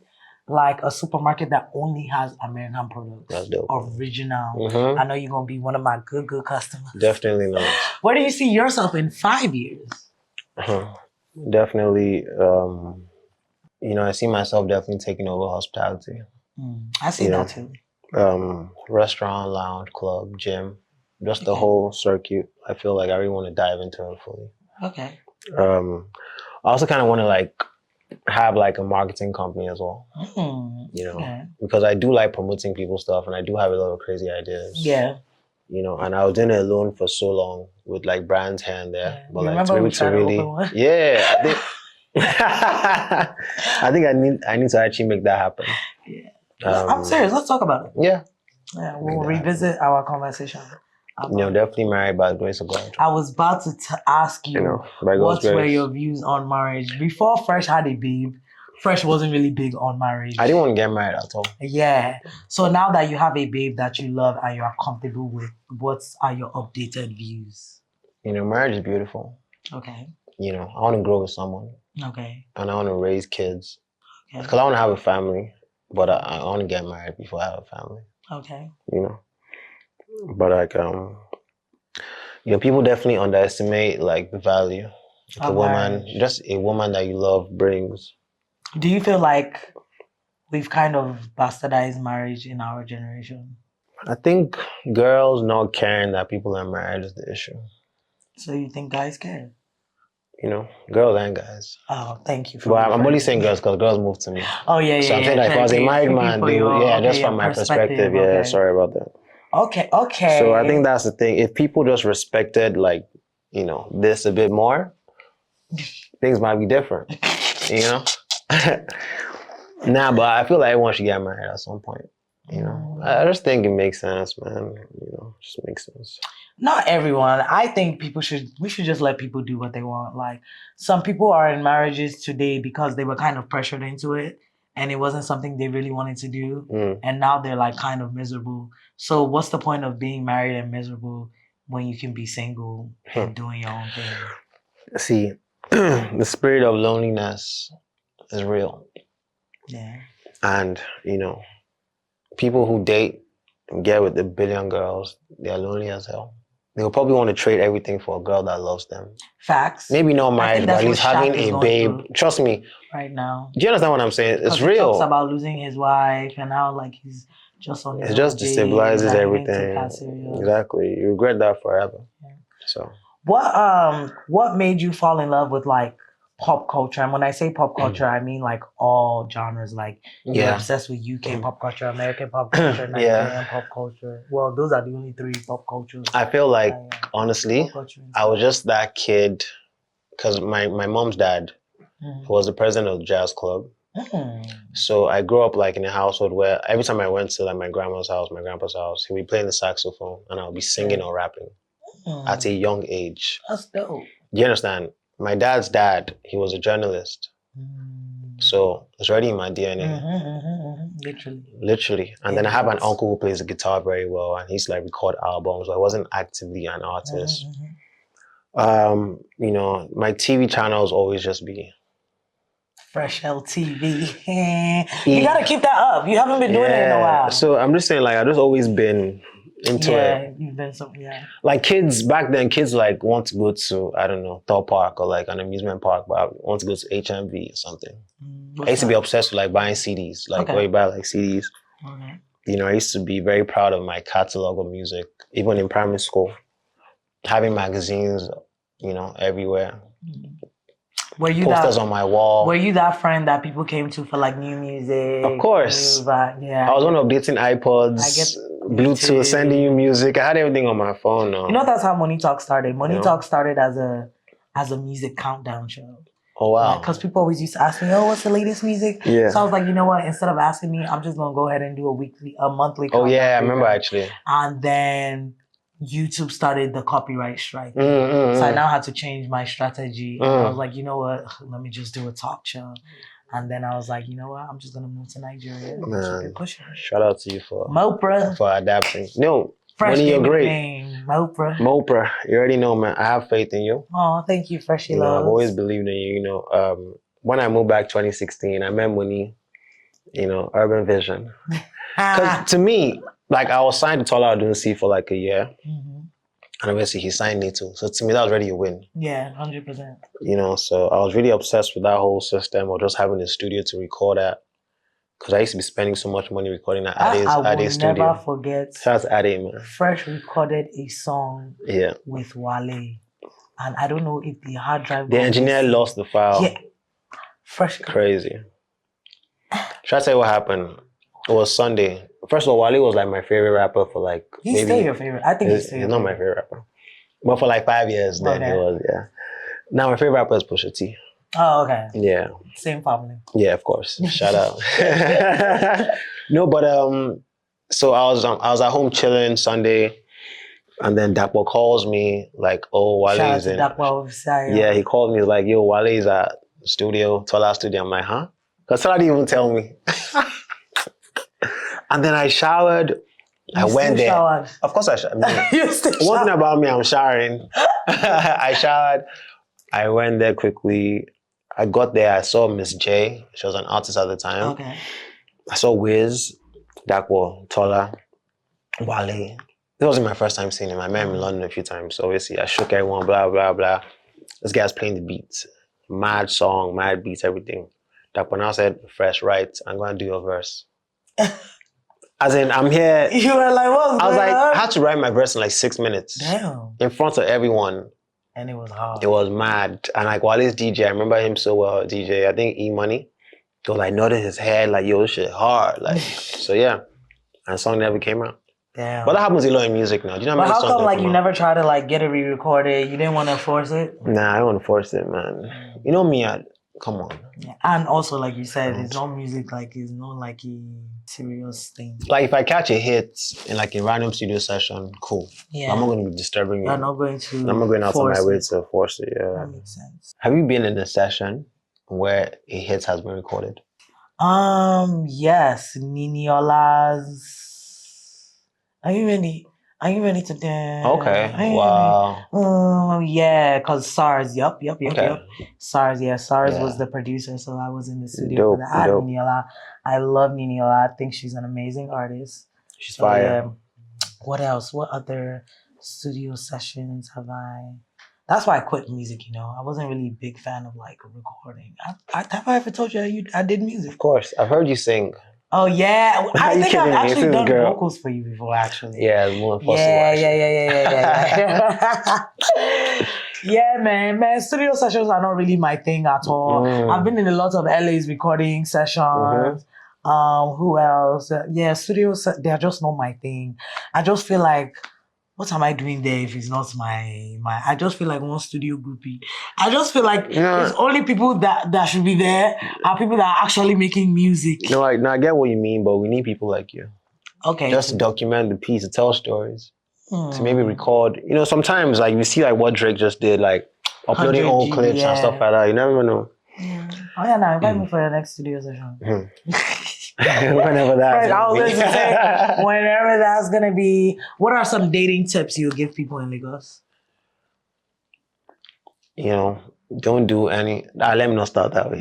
Like a supermarket that only has American products. That's dope. Original. Mm-hmm. I know you're going to be one of my good customers. Definitely not. Where do you see yourself in 5 years? Definitely, I see myself definitely taking over hospitality. I see that too. Restaurant, lounge, club, gym, just the whole circuit. I feel like I really want to dive into it fully. Okay. I also kind of want to have a marketing company as well. Because I do like promoting people's stuff and I do have a lot of crazy ideas. Yeah. And I was doing it alone for so long with brands here and there. Yeah. But Remember to we be able to really, open one? yeah, I think I need to actually make that happen. Yeah. I'm serious. Let's talk about it. Yeah. Yeah. We'll revisit our conversation. Definitely married by the grace of God. I was about to ask you, what were your views on marriage? Before Fresh had a babe, Fresh wasn't really big on marriage. I didn't want to get married at all. Yeah. So now that you have a babe that you love and you are comfortable with, what are your updated views? Marriage is beautiful. Okay. You know, I want to grow with someone, Okay. and I want to raise kids Okay. because I want to have a family, but I want to get married before I have a family. Okay. You know, but like you know, people definitely underestimate like the value like a woman, marriage. just a woman that you love brings. Do you feel like we've kind of bastardized marriage in our generation? I think girls not caring that people are married is the issue. So you think guys care? You know, girls and guys. Oh, thank you for. Well, I'm only rephrasing. saying girls because girls move to me. Oh yeah, yeah. So I'm saying yeah. that if I was a married man, for they would, your, yeah, okay, just your from my perspective, yeah. okay. Sorry about that. Okay, okay. So I think that's the thing. If people just respected, like, you know, this a bit more, things might be different. You know. Nah, but I feel like everyone should get married at some point. You know, I just think it makes sense, man. You know, it just makes sense. Not everyone. I think we should just let people do what they want. Like some people are in marriages today because they were kind of pressured into it and it wasn't something they really wanted to do. And now they're like kind of miserable. So what's the point of being married and miserable when you can be single and doing your own thing? See, the spirit of loneliness is real. Yeah. And, you know, people who date and get with a billion girls, they're lonely as hell. They will probably want to trade everything for a girl that loves them. Facts. Maybe not married, but at least having Shaq is a babe. Trust me. Right now. Do you understand what I'm saying? It's He real. talks about losing his wife and how like he's just on his It just destabilizes everything. Exactly. You regret that forever. Yeah. So what made you fall in love with like pop culture? And when I say pop culture, I mean like all genres. Like you're obsessed with UK pop culture, American pop culture, Nigerian pop culture. Well, those are the only three pop cultures. I feel like honestly, I was just that kid because my mom's dad was the president of the jazz club. So I grew up like in a household where every time I went to like my grandma's house, my grandpa's house, he would be playing the saxophone and I would be singing or rapping at a young age. That's dope. Do you understand? My dad's dad, he was a journalist. So it's already in my DNA. Literally. And then I have an uncle who plays the guitar very well and he's like record albums. So I wasn't actively an artist. You know, my TV channels always just be Fresh LTV. You gotta keep that up. You haven't been doing it in a while. So I'm just saying, like, I've just always been into it. Yeah, you've been so, Like kids, back then, kids like want to go to, I don't know, Thor Park or like an amusement park, but I want to go to HMV or something. I used to be obsessed with like buying CDs, like where you buy like CDs. You know, I used to be very proud of my catalog of music, even in primary school, having magazines, you know, everywhere. Were you posters on my wall? Were you that friend that people came to for like new music? Of course. Yeah. I was on updating iPods, Bluetooth, sending you music. I had everything on my phone now. You know, that's how Moni Talks started. Moni Talks started as a music countdown show. Oh wow. Because people always used to ask me, oh, what's the latest music? Yeah. So I was like, you know what? Instead of asking me, I'm just gonna go ahead and do a monthly countdown. Oh yeah, I remember actually. And then YouTube started the copyright strike. So I now had to change my strategy. And I was like, you know what? Let me just do a talk show. And then I was like, you know what? I'm just going to move to Nigeria. And keep it pushing. Shout out to you for Mopra. For adapting. No, Fresh Moni, you're great. Name. Mopra. Mopra. You already know, man. I have faith in you. Oh, thank you, Freshie Love. I've always believed in you. You know, when I moved back 2016, I met Moni, you know, Urban Vision. Because to me, like I was signed to Tola Adunsi for like a year. And obviously he signed me too. So to me, that was already a win. Yeah, 100%. You know, so I was really obsessed with that whole system of just having a studio to record at. Because I used to be spending so much money recording at Ade's studio. I will never forget. Shout out to Ade, man. Fresh recorded a song with Wale. And I don't know if the hard drive... The engineer lost the file. Yeah. Fresh. Crazy. Should I tell you what happened? It was Sunday. First of all, Wale was like my favorite rapper for like he's still your favorite. I think he's not my favorite rapper. But for like 5 years then he was, Now my favorite rapper is Pusha T. Oh, okay. Yeah. Same family. Yeah, of course. Shout out. No, but so I was at home chilling Sunday and then Dapo calls me like, oh, Wale's in. Yeah, he called me like, yo, Wale's at studio, Tola studio. I'm like, huh? Because Tola didn't even tell me. And then I showered. I went there. Showered. Of course I showered. One thing about me, I'm showering. I showered. I went there quickly. I got there. I saw Miss J. She was an artist at the time. Okay. I saw Wiz, Dakwo, Tola, Wale. This wasn't my first time seeing him. I met him in London a few times. So obviously, I shook everyone, blah, blah, blah. This guy's playing the beats. Mad song, mad beats, everything. Dakwo now said, fresh, right, I'm going to do a verse. As in, I'm here. You were like, what's I was going like, on? I had to write my verse in like 6 minutes. Damn. In front of everyone. And it was hard. It was mad. And like Wale's DJ, I remember him so well, DJ, I think E-Money. He was like nodding his head, like, yo, this shit hard. Like, so yeah. And the song never came out. Damn. But that happens a lot in music now. Do you know But how how many songs come like come you out? never try to like get it re-recorded? You didn't want to force it? Nah, I don't want to force it, man. You know me, come on. Yeah. And also, like you said, it's not music, like it's not like a serious thing. Like if I catch a hit in like a random studio session, cool. Yeah. I'm not going to be disturbing you. You're not going to. I'm not going out of force my way it. to force it, yeah. That makes sense. Have you been in a session where a hit has been recorded? Yes, Niniola's. Are you ready? Are you ready to dance? Okay. Are you Wow. ready? Yeah, because SARS. Yup. Okay. SARS. Yeah, SARS Yeah. was the producer, so I was in the studio Dope, for that. dope. Niniola. I love Niniola. I think she's an amazing artist. She's So, fire. yeah. What else? What other studio sessions have I? That's why I quit music. I wasn't really a big fan of like recording. Have I ever told you I did music? Of course. I've heard you sing. Oh yeah, Are I you think kidding I've me? actually This done girl. vocals for you before. Actually. Yeah, it's more impossible. Yeah. Yeah, man. Studio sessions are not really my thing at all. I've been in a lot of LA's recording sessions. Who else? Yeah, studios, they're just not my thing. I just feel like, what am I doing there if it's not my I just feel like one studio groupie. I just feel like it's only people that should be there are people that are actually making music. No, I get what you mean, but we need people like you. Okay. Just to document the piece, to tell stories. To maybe record. Sometimes like you see like what Drake just did, like uploading 100 old G, clips and stuff like that. You never know. Oh yeah, now invite me for your next studio session. Whenever that. Right, I was going to say, whenever that's gonna be. What are some dating tips you would give people in Lagos? Don't do any. Let me not start that way.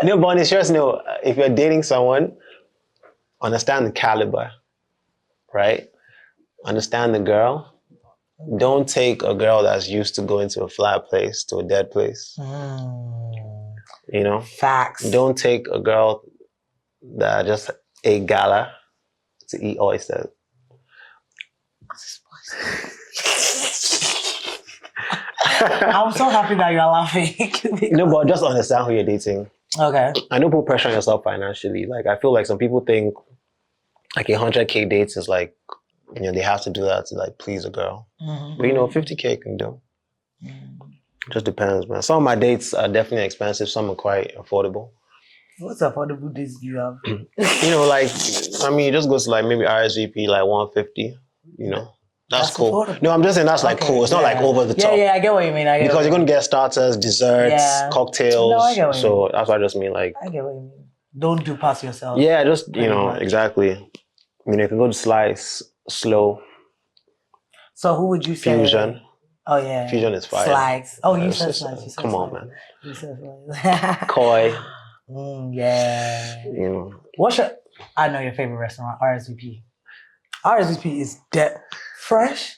No, but it's just if you're dating someone, understand the caliber, right? Understand the girl. Don't take a girl that's used to going to a flat place to a dead place. Facts. Don't take a girl that just ate gala to eat oysters. I'm so happy that you're laughing. No, but just understand who you're dating. Okay. I don't put pressure on yourself financially. Like, I feel like some people think like 100K dates is like, they have to do that to like please a girl. But 50K can do. Just depends, man. Some of my dates are definitely expensive. Some are quite affordable. What's affordable dates do you have? You just go to like maybe RSVP like 150. That's cool. Affordable. No, I'm just saying that's like cool. It's not like over the top. Yeah, I get what you mean. Because you're gonna get starters, desserts, cocktails. No, I get what you mean. That's what I just mean. Like, I get what you mean. Don't do past yourself. yeah, just much. exactly. You can go to slice, slow. So who would you say? Fusion. Oh yeah. Fusion is fire. Slides. Oh, you It's said just- slides. You said come on, slides. man. You said slides. Koi. Yeah. What's I know your favorite restaurant, RSVP. RSVP is dead fresh.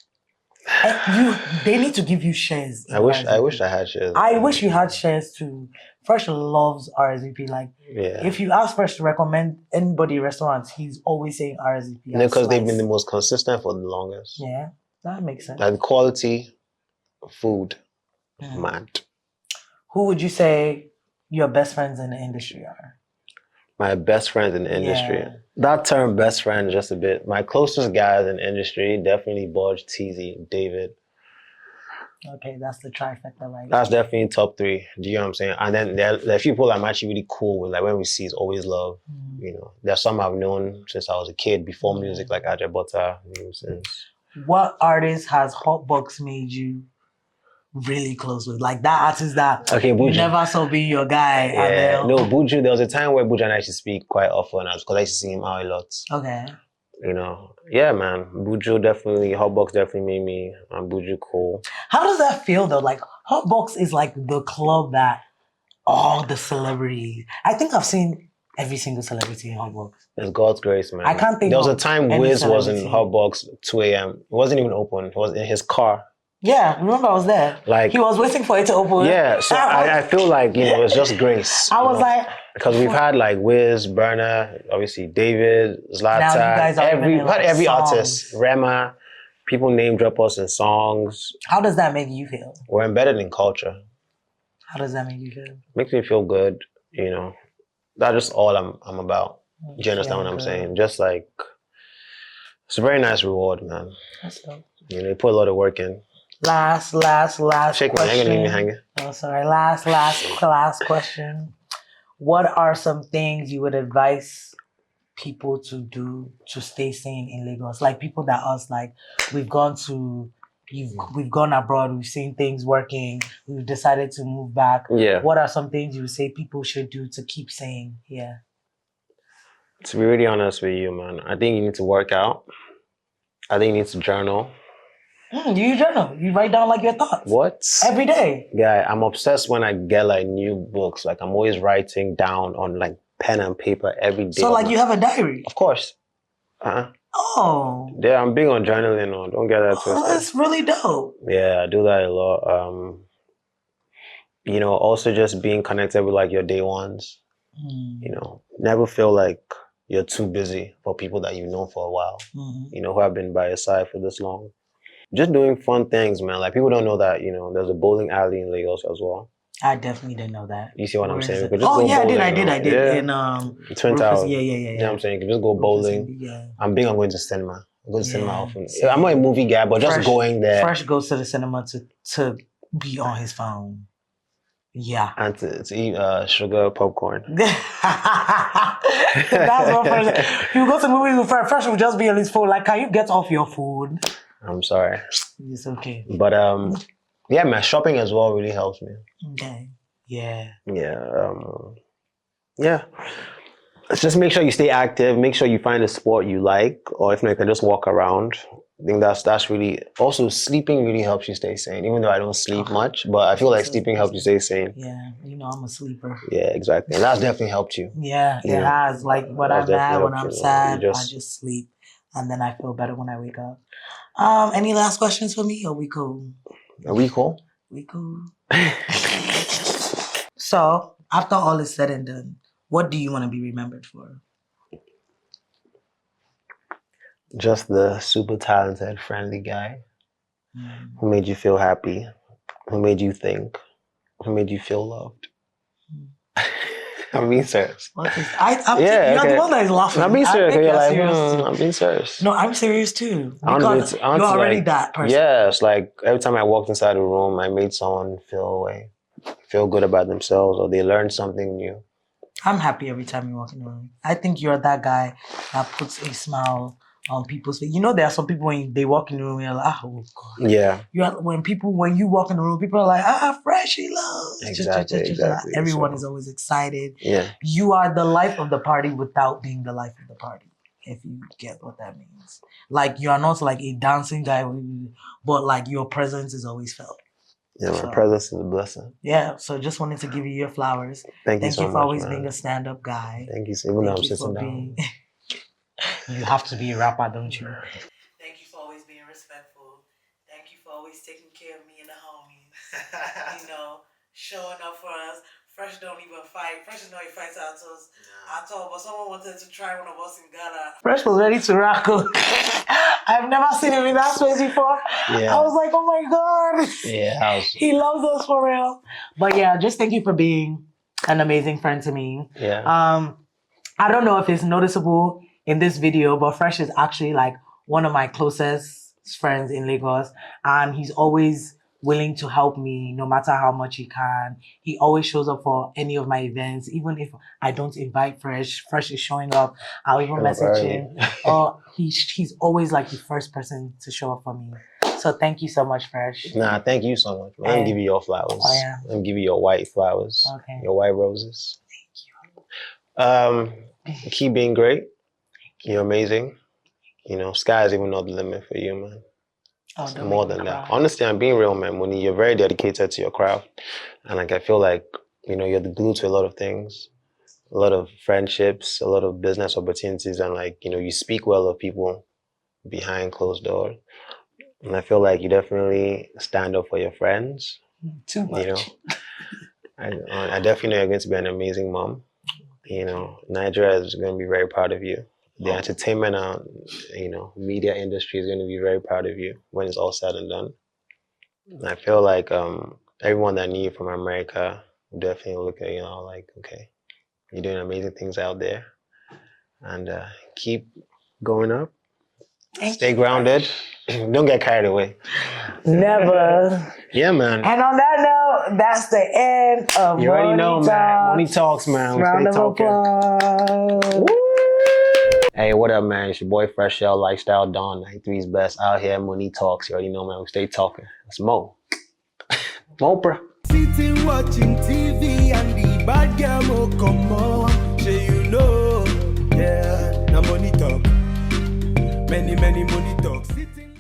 They need to give you shares. I wish I had shares. I wish you had shares too. Fresh loves RSVP. Like, if you ask Fresh to recommend anybody restaurants, he's always saying RSVP. Because they've been the most consistent for the longest. Yeah, that makes sense. Like the quality of food, mad. Who would you say your best friends in the industry are? My best friends in the industry. Yeah. That term best friend just a bit. My closest guys in the industry, definitely Budge, TZ, David. Okay, that's the trifecta, right? That's definitely top 3. Do you know what I'm saying? And then there are people I'm actually really cool with. Like when we see is always love. There's some I've known since I was a kid before music, like Ajay Butter. What artist has Hotbox made you really close with? Like that artist that you Buju. never saw being your guy. Yeah, no, Buju. There was a time where Buju and I used to speak quite often because I used to see him out a lot. Okay. You know, yeah, man. Buju definitely, Hotbox definitely made me Buju cool. How does that feel though? Like Hotbox is like the club that all the celebrities. I think I've seen every single celebrity in Hotbox. It's God's grace, man. I can't think There was a of time any Wiz was in celebrity. Hotbox 2 a.m. It wasn't even open. It was in his car. Yeah, remember I was there. Like He was waiting for it to open. yeah, so I feel like, you know, it's just grace. I was like, because we've had like Wiz, Burner, obviously David, Now you guys Zlatan, are even in, like, every songs. artist, Rema, people name drop us in songs. how does that make you feel? We're embedded in culture. How does that make you feel? Makes me feel good, you know. That's just all I'm about. Do you understand what I'm saying? Just like, it's a very nice reward, man. That's dope. You know, they put a lot of work in. Last Shake me, question. ain't gonna leave me hanging. Oh, sorry. Last question. What are some things you would advise people to do to stay sane in Lagos? Like people that us, like we've gone abroad, we've seen things working, we've decided to move back. Yeah. What are some things you would say people should do to keep sane? Yeah. To be really honest with you, man, I think you need to work out. I think you need to journal. You journal. You write down like your thoughts. What? Every day. Yeah, I'm obsessed when I get like new books. Like I'm always writing down on like pen and paper every day. So like you have a diary? Of course. Oh. Yeah, I'm big on journaling. No, don't get that twisted. That's really dope. Yeah, I do that a lot. You know, also just being connected with like your day ones. You know, never feel like you're too busy for people that you've known for a while. You know, who have been by your side for this long. Just doing fun things, man. Like people don't know that, you know, there's a bowling alley in Lagos as well. I definitely didn't know that. You see what I'm saying? It? We could just go yeah, bowling, I did. Yeah. In Twin Rufus, Towers. Yeah. You know what I'm saying? You can just go bowling. Yeah. I'm big on going to cinema. I go to cinema often. Same. I'm not a movie guy, but just going there. Fresh goes to the cinema to be on his phone. Yeah. And to eat sugar popcorn. That's what Fresh. You go to movies with Fresh. Fresh will just be on his phone. Like, can you get off your phone? I'm sorry. It's okay. But yeah, man, shopping as well really helps me. Okay. Yeah. Yeah. Yeah. Just make sure you stay active. Make sure you find a sport you like, or if not, you can just walk around. I think that's really also sleeping really helps you stay sane. Even though I don't sleep much, but I feel like sleeping helps you stay sane. Yeah, you know I'm a sleeper. Yeah, exactly, and that's definitely helped you. Yeah, it has. Like when I'm mad, when I'm sad, I just sleep, and then I feel better when I wake up. Any last questions for me? Or we cool? Are we cool? We cool. So after all is said and done, what do you want to be remembered for? Just the super talented, friendly guy who made you feel happy, who made you think, who made you feel loved. I'm being serious. You're the one that is laughing. I'm being serious. You're like, I'm being serious. No, I'm serious too. Because you're already that person. Yeah, it's like every time I walked inside a room, I made someone feel good about themselves, or they learned something new. I'm happy every time you walk in the room. I think you're that guy that puts a smile on people's face. You know, there are some people when they walk in the room, you're like, oh God. Yeah. When you walk in the room, people are like, Freshy love. Exactly. Everyone is always excited. Yeah. You are the life of the party without being the life of the party, if you get what that means. Like, you are not like a dancing guy, but like your presence is always felt. Yeah, my presence is a blessing. Yeah, so just wanted to give you your flowers. Thank you so much, for always man. being a stand-up guy. Thank you so much. Even though I'm sitting down. You have to be a rapper, don't you? Thank you for always being respectful. Thank you for always taking care of me and the homies. You know, showing up for us. Fresh don't even fight. Fresh is not a fighter at all. But someone wanted to try one of us in Ghana. Fresh was ready to rock. I've never seen him in that space before. Yeah. I was like, oh my God. Yeah. He loves us for real. But yeah, just thank you for being an amazing friend to me. Yeah. I don't know if it's noticeable in this video, but Fresh is actually like one of my closest friends in Lagos, and he's always willing to help me no matter how much he can. He always shows up for any of my events, even if I don't invite Fresh. Fresh is showing up. I'll even message him. He's always like the first person to show up for me. So thank you so much, Fresh. Nah, thank you so much. I'm gonna give you your flowers. Oh, yeah. I'm gonna give you your white flowers. Okay. Your white roses. Thank you. Keep being great. You're amazing. sky is even not the limit for you, man. Oh, It's don't more make me than that. cry. Honestly, I'm being real, man. Moni, you're very dedicated to your craft. And like I feel like, you're the glue to a lot of things, a lot of friendships, a lot of business opportunities, and like, you speak well of people behind closed doors. And I feel like you definitely stand up for your friends. Too much. I definitely know you're going to be an amazing mom. Nigeria is going to be very proud of you. The entertainment and media industry is going to be very proud of you when it's all said and done. And I feel like everyone that knew you from America will definitely look at you like, okay, you're doing amazing things out there, and keep going up. Stay grounded. Don't get carried away. Never. Yeah, man. And on that note, that's the end of You already Moni know, Talks. man. Moni Talks, man. We Round stay of talking. applause. Hey, what up, man? It's your boy Fresh Shell Lifestyle Don 93's best out here. Moni Talks. You already know, man. We stay talking. It's Mo. Mo, bro. Sitting watching TV and the bad girl will come on. Say you know, yeah, now money talk. Many money talk. Sitting